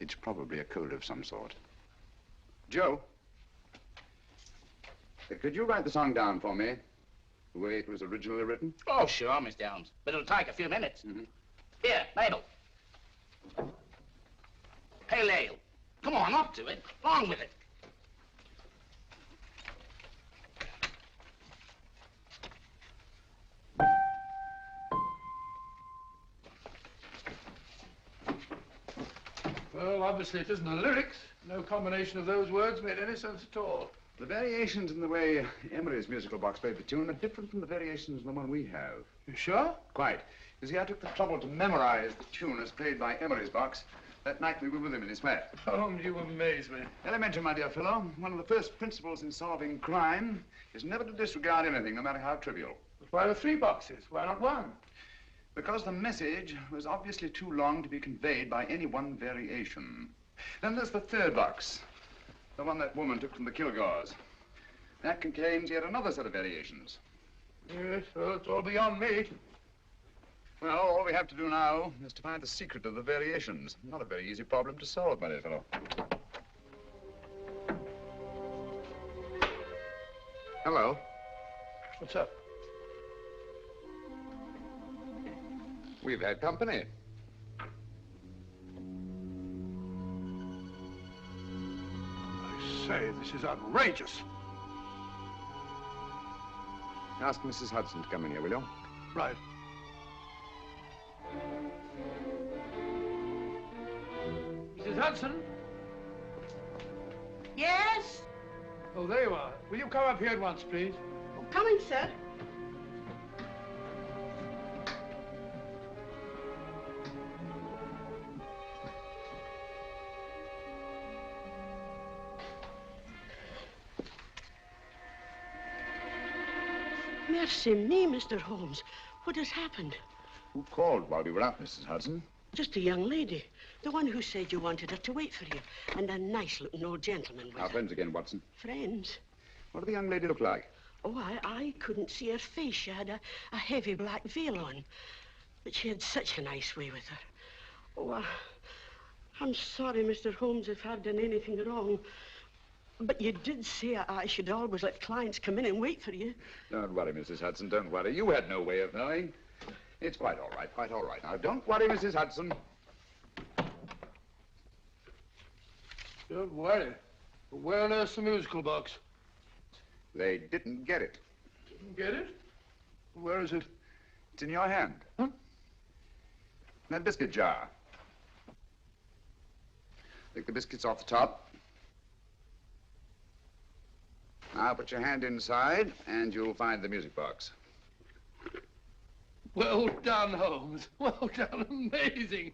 It's probably a code of some sort. Joe, could you write the song down for me, the way it was originally written? Oh, sure, Mr. Holmes. But it'll take a few minutes. Here, Mabel. Pale ale. Come on, up to it. Along with it. Well, obviously it isn't the lyrics. No combination of those words made any sense at all. The variations in the way Emery's musical box played the tune are different from the variations in the one we have. You sure? Quite. You see, I took the trouble to memorize the tune as played by Emery's box that night we were with him in his flat. Holmes, you amaze me. Elementary, my dear fellow. One of the first principles in solving crime is never to disregard anything, no matter how trivial. But why the 3 boxes? Why not 1? Because the message was obviously too long to be conveyed by any one variation. Then there's the 3rd box, the one that woman took from the Kilgores. That contains yet another set of variations. Yes, well, it's all beyond me. Well, all we have to do now is to find the secret of the variations. Not a very easy problem to solve, my dear fellow. Hello. What's up? We've had company. I say, this is outrageous. Ask Mrs. Hudson to come in here, will you? Right. Mrs. Hudson? Yes? Oh, there you are. Will you come up here at once, please? Oh, coming, sir. Mercy me, Mr. Holmes. What has happened? Who called while we were out, Mrs. Hudson? Just a young lady. The one who said you wanted her to wait for you. And a nice-looking old gentleman with Our her. friends again, Watson. Friends? What did the young lady look like? Oh, I couldn't see her face. She had a heavy black veil on. But she had such a nice way with her. Oh, I'm sorry, Mr. Holmes, if I've done anything wrong. But you did say I should always let clients come in and wait for you. Don't worry, Mrs. Hudson, don't worry. You had no way of knowing. It's quite all right, quite all right. Now, don't worry, Mrs. Hudson. Don't worry. Where on earth's the musical box? They didn't get it. Didn't get it? Where is it? It's in your hand. Huh? That biscuit jar. Take the biscuits off the top. Now put your hand inside, and you'll find the music box. Well done, Holmes. Well done. Amazing.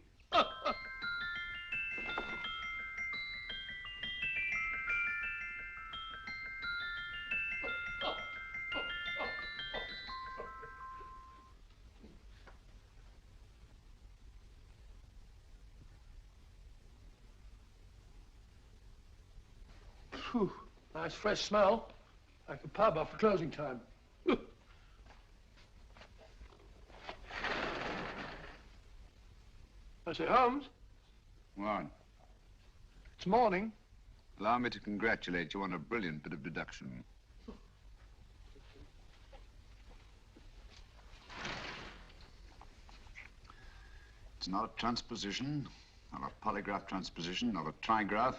Phew. Nice fresh smell. Like a pub after closing time. I say, Holmes, What? it's morning. Allow me to congratulate you on a brilliant bit of deduction. It's not a transposition, not a polygraph transposition, not a trigraph,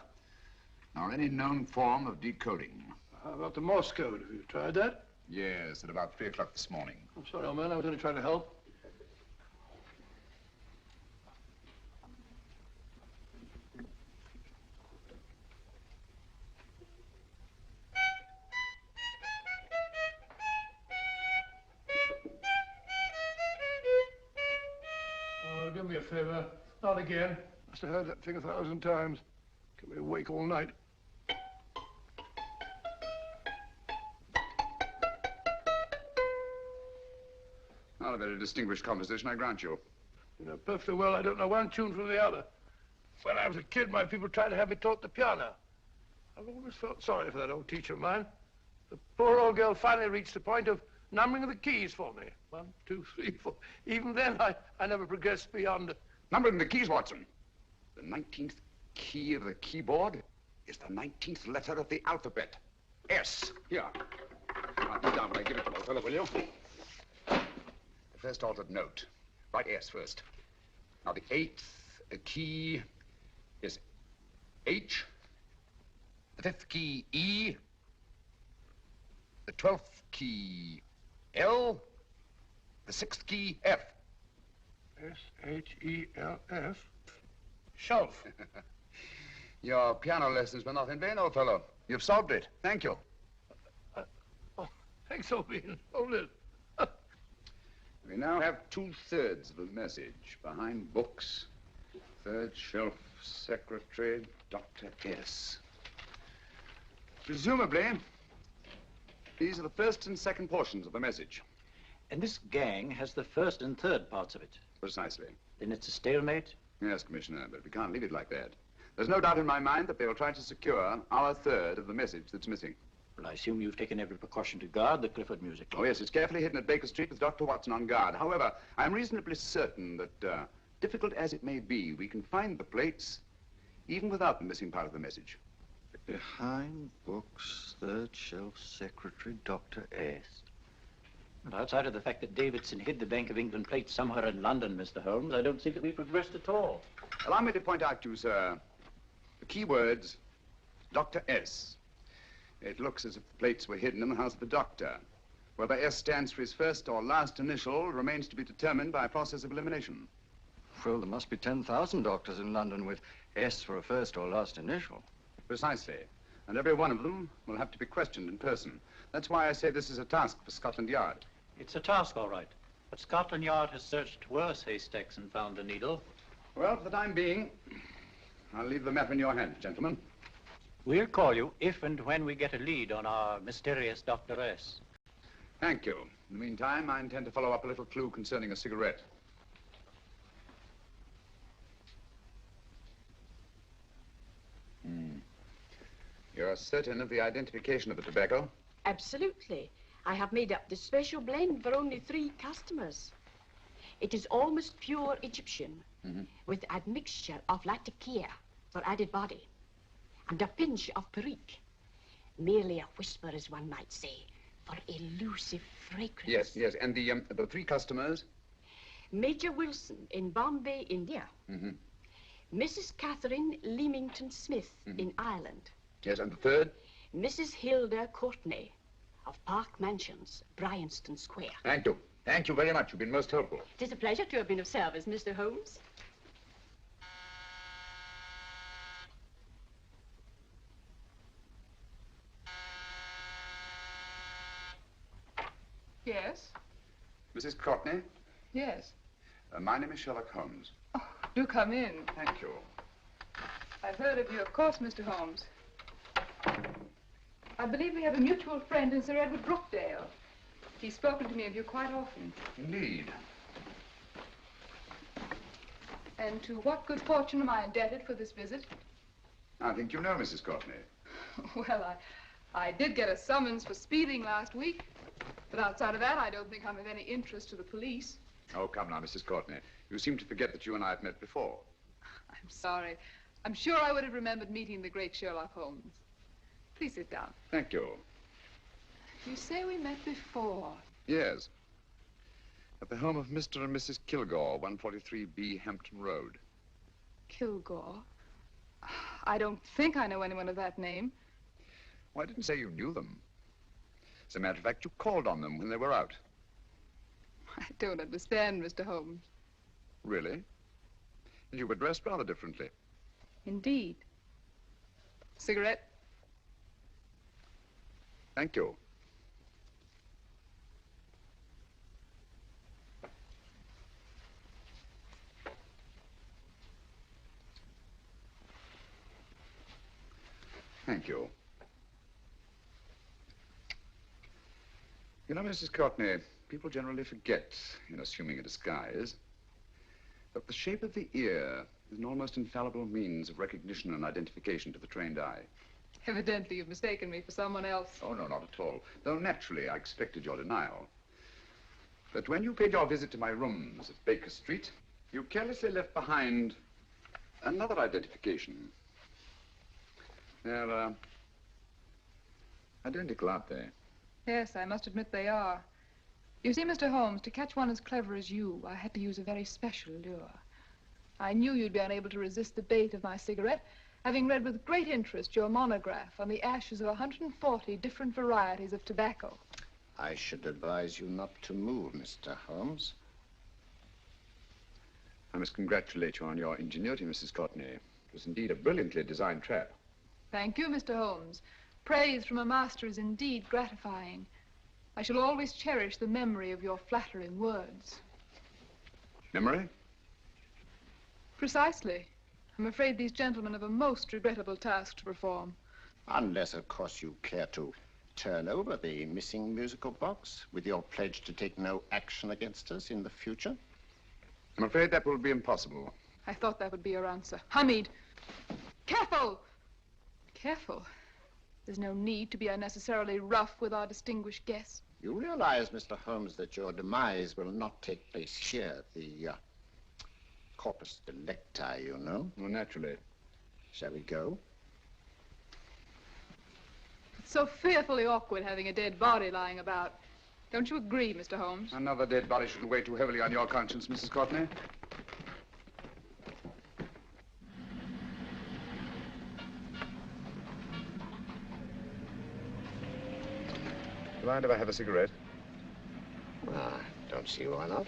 nor any known form of decoding. How about the Morse code? Have you tried that? Yes, at about 3 o'clock this morning. I'm sorry, old man. I was only trying to help. Oh, do me a favor. Not again. Must have heard that thing 1,000 times. Kept me awake all night. Not a very distinguished composition, I grant you. You know perfectly well I don't know one tune from the other. When I was a kid, my people tried to have me taught the piano. I've always felt sorry for that old teacher of mine. The poor old girl finally reached the point of numbering the keys for me. 1, 2, 3, 4. Even then, I never progressed beyond... Numbering the keys, Watson. The 19th key of the keyboard is the 19th letter of the alphabet. S. Here. Write it down when I give it to my fellow, will you? The first altered note. Write S first. Now, the 8th key is H. The 5th key, E. The 12th key, L. The 6th key, F. S-H-E-L-F. Shelf. Your piano lessons were not in vain, old fellow. You've solved it. Thank you. Oh, thanks, old bean. Hold it. We now have 2/3 of the message. Behind books, third shelf, secretary, Dr. S. Presumably, these are the first and second portions of the message. And this gang has the first and third parts of it. Precisely. Then it's a stalemate? Yes, Commissioner, but we can't leave it like that. There's no doubt in my mind that they'll try to secure our third of the message that's missing. Well, I assume you've taken every precaution to guard the Clifford music. Oh, yes, it's carefully hidden at Baker Street with Dr. Watson on guard. However, I'm reasonably certain that, difficult as it may be, we can find the plates even without the missing part of the message. Behind books, third shelf, secretary, Dr. S. Well, outside of the fact that Davidson hid the Bank of England plate somewhere in London, Mr. Holmes, I don't see that we've progressed at all. Allow me to point out to you, sir, the key words, Dr. S. It looks as if the plates were hidden in the house of the doctor. Whether S stands for his first or last initial remains to be determined by a process of elimination. Well, there must be 10,000 doctors in London with S for a first or last initial. Precisely. And every one of them will have to be questioned in person. That's why I say this is a task for Scotland Yard. It's a task, all right. But Scotland Yard has searched worse haystacks and found the needle. Well, for the time being, I'll leave the matter in your hands, gentlemen. We'll call you if and when we get a lead on our mysterious Dr. S. Thank you. In the meantime, I intend to follow up a little clue concerning a cigarette. You're certain of the identification of the tobacco? Absolutely. I have made up this special blend for only 3 customers. It is almost pure Egyptian, with a mixture of latakia for added body, and a pinch of perique. Merely a whisper, as one might say, for elusive fragrance. Yes, yes. And the 3 customers? Major Wilson in Bombay, India. Mrs. Catherine Leamington Smith in Ireland. Yes, and the 3rd? Mrs. Hilda Courtney of Park Mansions, Bryanston Square. Thank you. Thank you very much. You've been most helpful. It is a pleasure to have been of service, Mr. Holmes. Yes? Mrs. Courtney, Yes. my name is Sherlock Holmes. Do come in. Thank you. I've heard of you, of course, Mr. Holmes. I believe we have a mutual friend in Sir Edward Brookdale. He's spoken to me of you quite often. Indeed. And to what good fortune am I indebted for this visit? I think you know Mrs. Courtney. Well, I did get a summons for speeding last week, but outside of that, I don't think I'm of any interest to the police. Oh, come now, Mrs. Courtney. You seem to forget that you and I have met before. I'm sorry. I'm sure I would have remembered meeting the great Sherlock Holmes. Please sit down. Thank you. You say we met before. Yes. At the home of Mr. and Mrs. Kilgore, 143B Hampton Road. Kilgore? I don't think I know anyone of that name. Well, I didn't say you knew them. As a matter of fact, you called on them when they were out. I don't understand, Mr. Holmes. Really? And you were dressed rather differently. Indeed. Cigarette? Thank you. Thank you. You know, Mrs. Courtney, people generally forget, in assuming a disguise, that the shape of the ear is an almost infallible means of recognition and identification to the trained eye. Evidently, you've mistaken me for someone else. Oh, no, not at all. Though naturally, I expected your denial. But when you paid your visit to my rooms at Baker Street, you carelessly left behind another identification. They're, identical, aren't they? Yes, I must admit they are. You see, Mr. Holmes, to catch one as clever as you, I had to use a very special lure. I knew you'd be unable to resist the bait of my cigarette, having read with great interest your monograph on the ashes of 140 different varieties of tobacco. I should advise you not to move, Mr. Holmes. I must congratulate you on your ingenuity, Mrs. Courtney. It was indeed a brilliantly designed trap. Thank you, Mr. Holmes. Praise from a master is indeed gratifying. I shall always cherish the memory of your flattering words. Memory? Precisely. I'm afraid these gentlemen have a most regrettable task to perform. Unless, of course, you care to turn over the missing musical box with your pledge to take no action against us in the future. I'm afraid that will be impossible. I thought that would be your answer. Hamid! Careful! Careful. There's no need to be unnecessarily rough with our distinguished guest. You realize, Mr. Holmes, that your demise will not take place here. The corpus delicti, you know. Well, naturally. Shall we go? It's so fearfully awkward having a dead body lying about. Don't you agree, Mr. Holmes? Another dead body shouldn't weigh too heavily on your conscience, Mrs. Courtney. Do you mind if I have a cigarette? Don't see why not.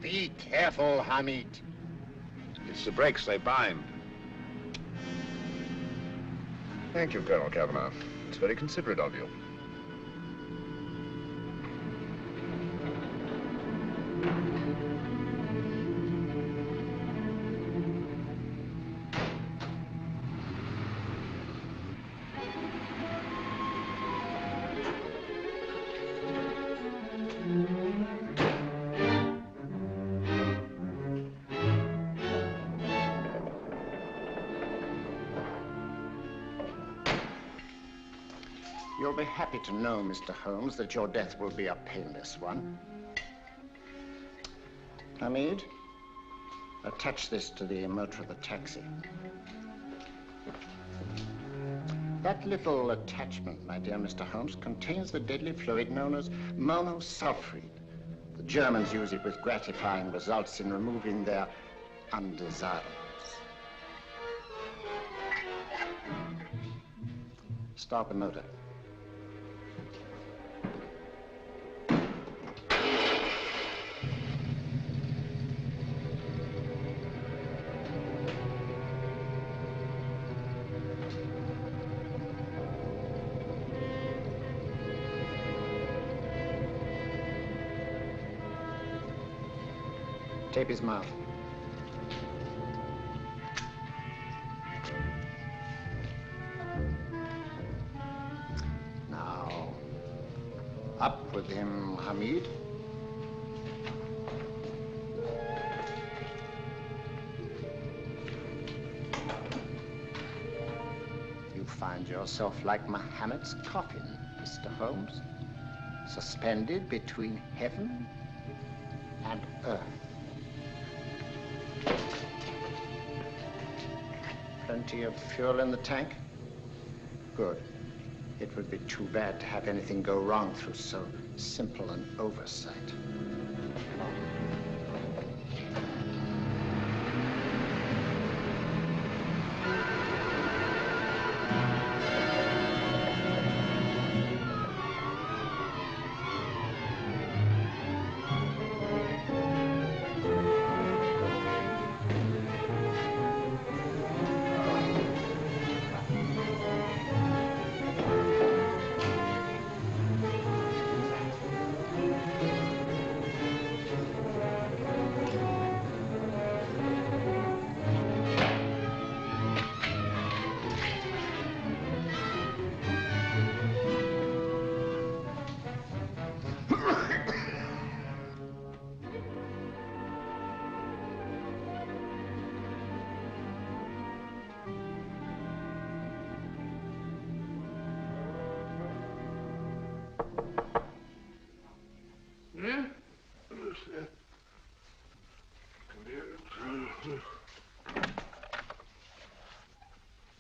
Be careful, Hamid. It's the brakes, they bind. Thank you, Colonel Cavanaugh. It's very considerate of you. You'll be happy to know, Mr. Holmes, that your death will be a painless one. Hamid, attach this to the motor of the taxi. That little attachment, my dear Mr. Holmes, contains the deadly fluid known as monosulfide. The Germans use it with gratifying results in removing their undesirables. Start the motor. Tape his mouth. Now, Up with him, Hamid. You find yourself like Muhammad's coffin, Mr. Holmes, suspended between heaven and earth. Plenty of fuel in the tank? Good. It would be too bad to have anything go wrong through so simple an oversight.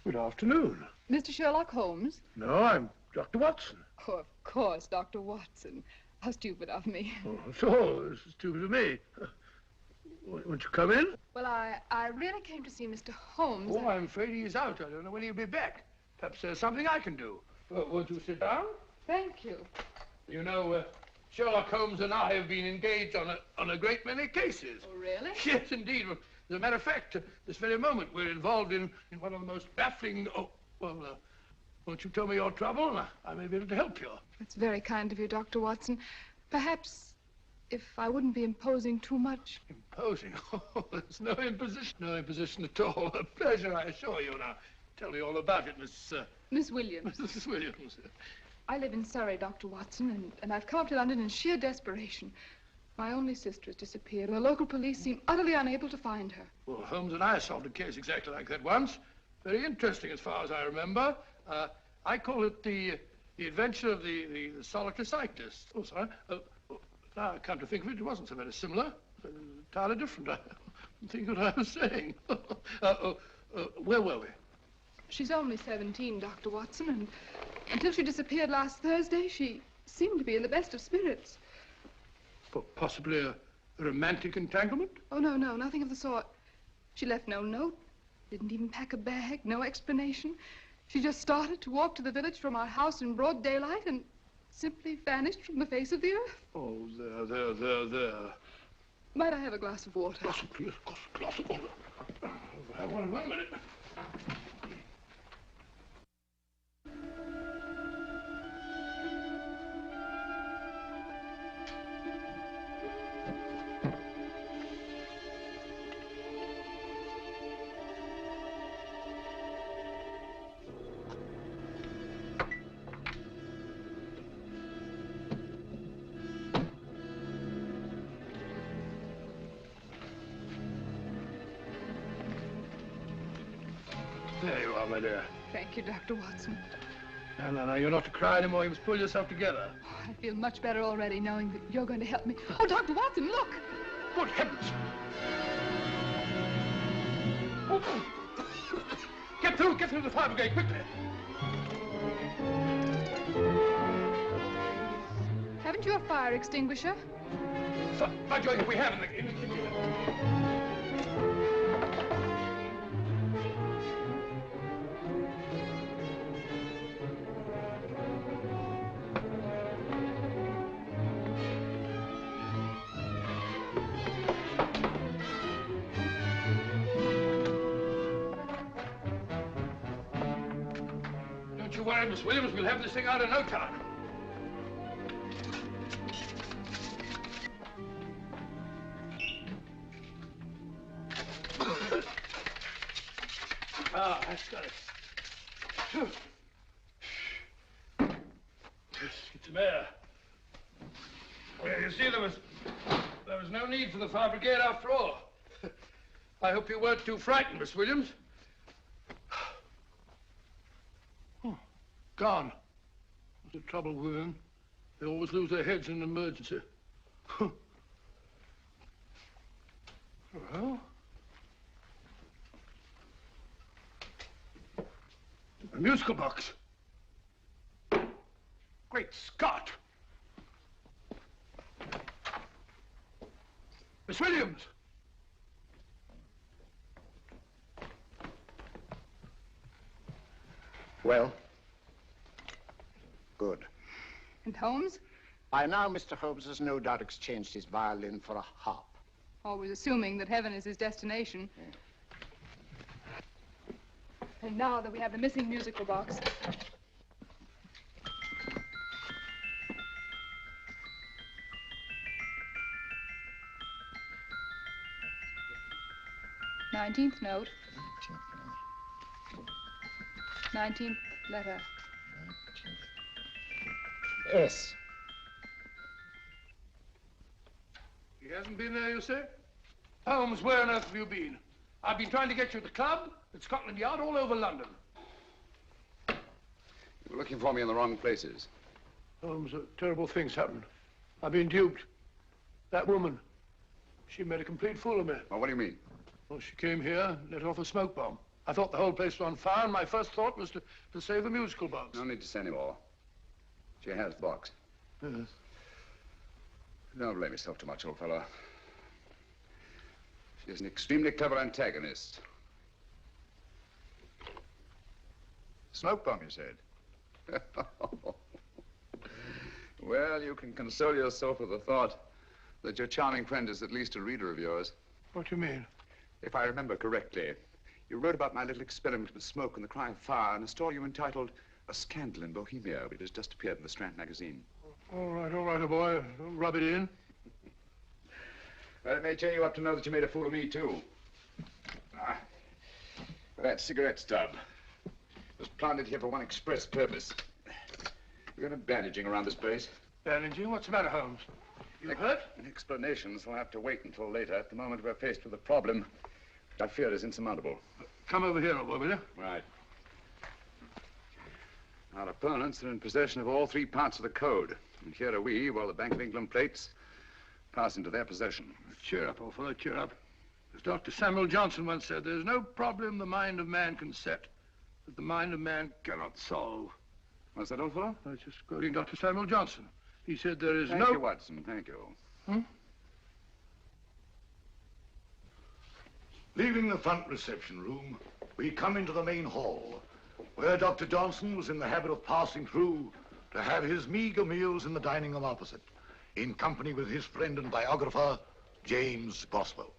Good afternoon. Mr. Sherlock Holmes? No, I'm Dr. Watson. Oh, of course, Dr. Watson. How stupid of me. Oh, so, this is stupid of me. Won't you come in? Well, I really came to see Mr. Holmes. Oh, I'm afraid he's out. I don't know when he'll be back. Perhaps there's something I can do. Won't you sit down? Thank you. You know, Sherlock Holmes and I have been engaged on a great many cases. Oh, really? Yes, indeed. Well, as a matter of fact, this very moment, we're involved in one of the most baffling... Oh, well, won't you tell me your trouble, and I may be able to help you. That's very kind of you, Dr. Watson. Perhaps if I wouldn't be imposing too much. Imposing? Oh, there's no imposition. No imposition at all. A pleasure, I assure you. Now, tell me all about it, Miss Williams. Mrs. Williams. I live in Surrey, Dr. Watson, and I've come up to London in sheer desperation. My only sister has disappeared, and the local police seem utterly unable to find her. Well, Holmes and I solved a case exactly like that once. Very interesting, as far as I remember. I call it the adventure of the solitary cyclist. Oh, sorry. Now I come to think of it, it wasn't so very similar. Entirely different. I don't think what I was saying. Where were we? She's only 17, Dr. Watson, and until she disappeared last Thursday, she seemed to be in the best of spirits. Possibly a romantic entanglement? Oh, no, nothing of the sort. She left no note, didn't even pack a bag, no explanation. She just started to walk to the village from our house in broad daylight and simply vanished from the face of the earth. Oh, there. Might I have a glass of water? Glass of water. I want 1 minute. There you are, my dear. Thank you, Dr. Watson. No, you're not to cry anymore. You must pull yourself together. Oh, I feel much better already knowing that you're going to help me. Oh, Dr. Watson, look! Good heavens! Get through the fire brigade, quickly! Haven't you a fire extinguisher? By Jove, we have in the kitchen. Don't you worry, Miss Williams. We'll have this thing out in no time. That's got it. Get some air. Well, you see, there was no need for the fire brigade after all. I hope you weren't too frightened, Miss Williams. Oh, gone. What's the trouble with women? They always lose their heads in an emergency. Well, a musical box. Great Scott! Miss Williams! Well? Good. And Holmes? By now, Mr. Holmes has no doubt exchanged his violin for a harp. Always assuming that heaven is his destination. And now that we have the missing musical box. Nineteenth note. 19th letter. Yes. He hasn't been there, you say? Holmes, where on earth have you been? I've been trying to get you at the club, at Scotland Yard, all over London. You were looking for me in the wrong places. Holmes, terrible things happened. I've been duped. That woman, she made a complete fool of me. Well, what do you mean? Well, she came here, let off a smoke bomb. I thought the whole place was on fire, and my first thought was to save the musical box. No need to say any more. She has the box. Yes. Don't blame yourself too much, old fellow. She's an extremely clever antagonist. Smoke bomb, you said? Well, you can console yourself with the thought that your charming friend is at least a reader of yours. What do you mean? If I remember correctly, you wrote about my little experiment with smoke and the cry of fire in a story you entitled A Scandal in Bohemia, which has just appeared in the Strand magazine. All right, old boy. Don't rub it in. Well, it may cheer you up to know that you made a fool of me, too. That cigarette stub was planted here for one express purpose. We're going to bandaging around this place. Bandaging? What's the matter, Holmes? You hurt? Explanations will have to wait until later. At the moment, we're faced with a problem which I fear is insurmountable. Come over here, old boy, will you? Right. Our opponents are in possession of all three parts of the code. And here are we, while the Bank of England plates pass into their possession. Cheer up, old fellow, cheer up. As Dr. Samuel Johnson once said, there's no problem the mind of man can set that the mind of man cannot solve. What's that, old fellow? I was just quoting Dr. Samuel Johnson. He said there is Thank you, Watson. Thank you. Leaving the front reception room, we come into the main hall, where Dr. Johnson was in the habit of passing through to have his meager meals in the dining room opposite, in company with his friend and biographer, James Boswell.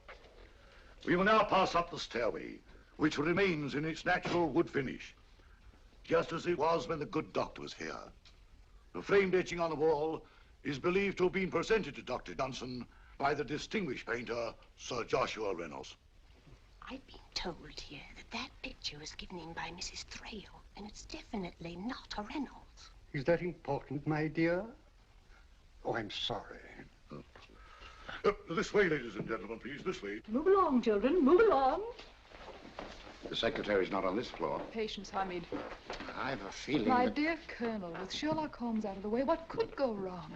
We will now pass up the stairway, which remains in its natural wood finish, just as it was when the good doctor was here. The framed etching on the wall is believed to have been presented to Dr. Johnson by the distinguished painter, Sir Joshua Reynolds. I've been told here that picture was given in by Mrs. Thrale, and it's definitely not a Reynolds. Is that important, my dear? Oh, I'm sorry. This way, ladies and gentlemen, please, this way. Move along, children, move along. The secretary's not on this floor. Patience, Hamid. I've a feeling My that... dear Colonel, with Sherlock Holmes out of the way, what could go wrong?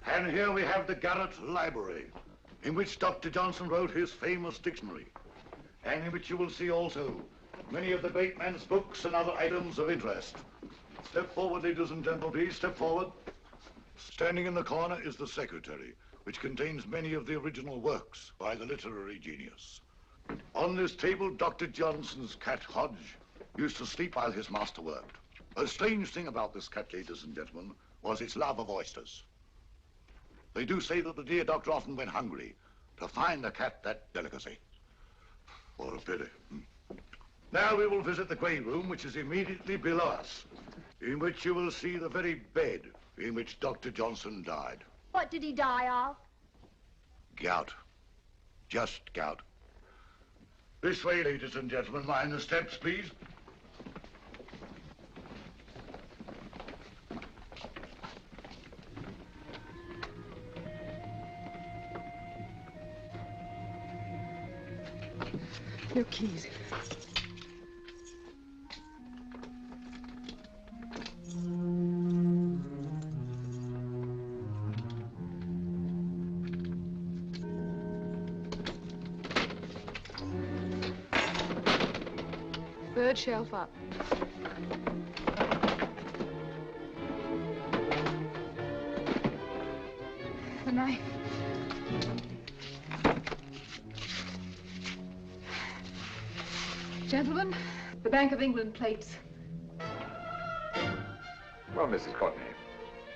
And here we have the Garrett Library, in which Dr. Johnson wrote his famous dictionary, and in which you will see also many of the great man's books and other items of interest. Step forward, ladies and gentlemen, please, step forward. Standing in the corner is the secretary, which contains many of the original works by the literary genius. On this table, Dr. Johnson's cat, Hodge, used to sleep while his master worked. A strange thing about this cat, ladies and gentlemen, was its love of oysters. They do say that the dear doctor often went hungry to find the cat that delicacy. What a pity. Now we will visit the grey room, which is immediately below us, in which you will see the very bed in which Dr. Johnson died. What did he die of? Gout. Just gout. This way, ladies and gentlemen. Mind the steps, please. Your keys. Third shelf up. The knife. Gentlemen, the Bank of England plates. Well, Mrs. Courtney,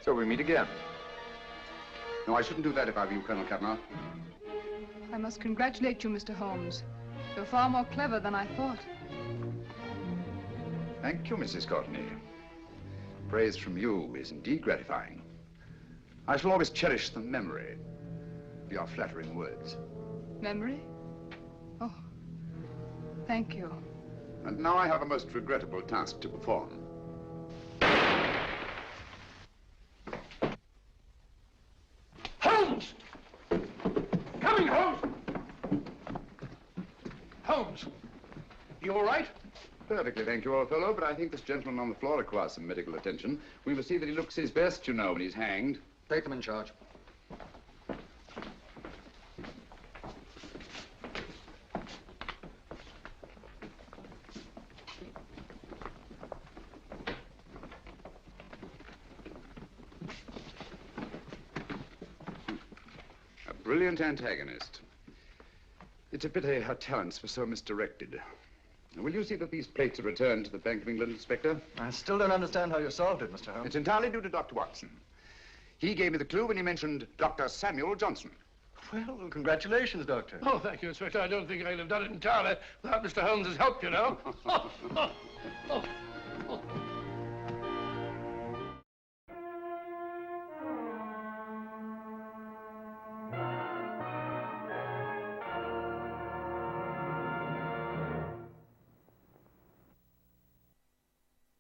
so we meet again. No, I shouldn't do that if I were you, Colonel Cavanaugh. I must congratulate you, Mr. Holmes. You're far more clever than I thought. Thank you, Mrs. Courtney. Praise from you is indeed gratifying. I shall always cherish the memory of your flattering words. Memory? Oh, thank you. And now I have a most regrettable task to perform. Holmes! Coming, Holmes! Holmes, you all right? Perfectly, thank you, old fellow, but I think this gentleman on the floor requires some medical attention. We must see that he looks his best, you know, when he's hanged. Take them in charge. A brilliant antagonist. It's a pity her talents were so misdirected. Will you see that these plates are returned to the Bank of England, Inspector? I still don't understand how you solved it, Mr. Holmes. It's entirely due to Dr. Watson. He gave me the clue when he mentioned Dr. Samuel Johnson. Well, congratulations, Doctor. Oh, thank you, Inspector. I don't think I'd have done it entirely without Mr. Holmes's help, you know. Oh.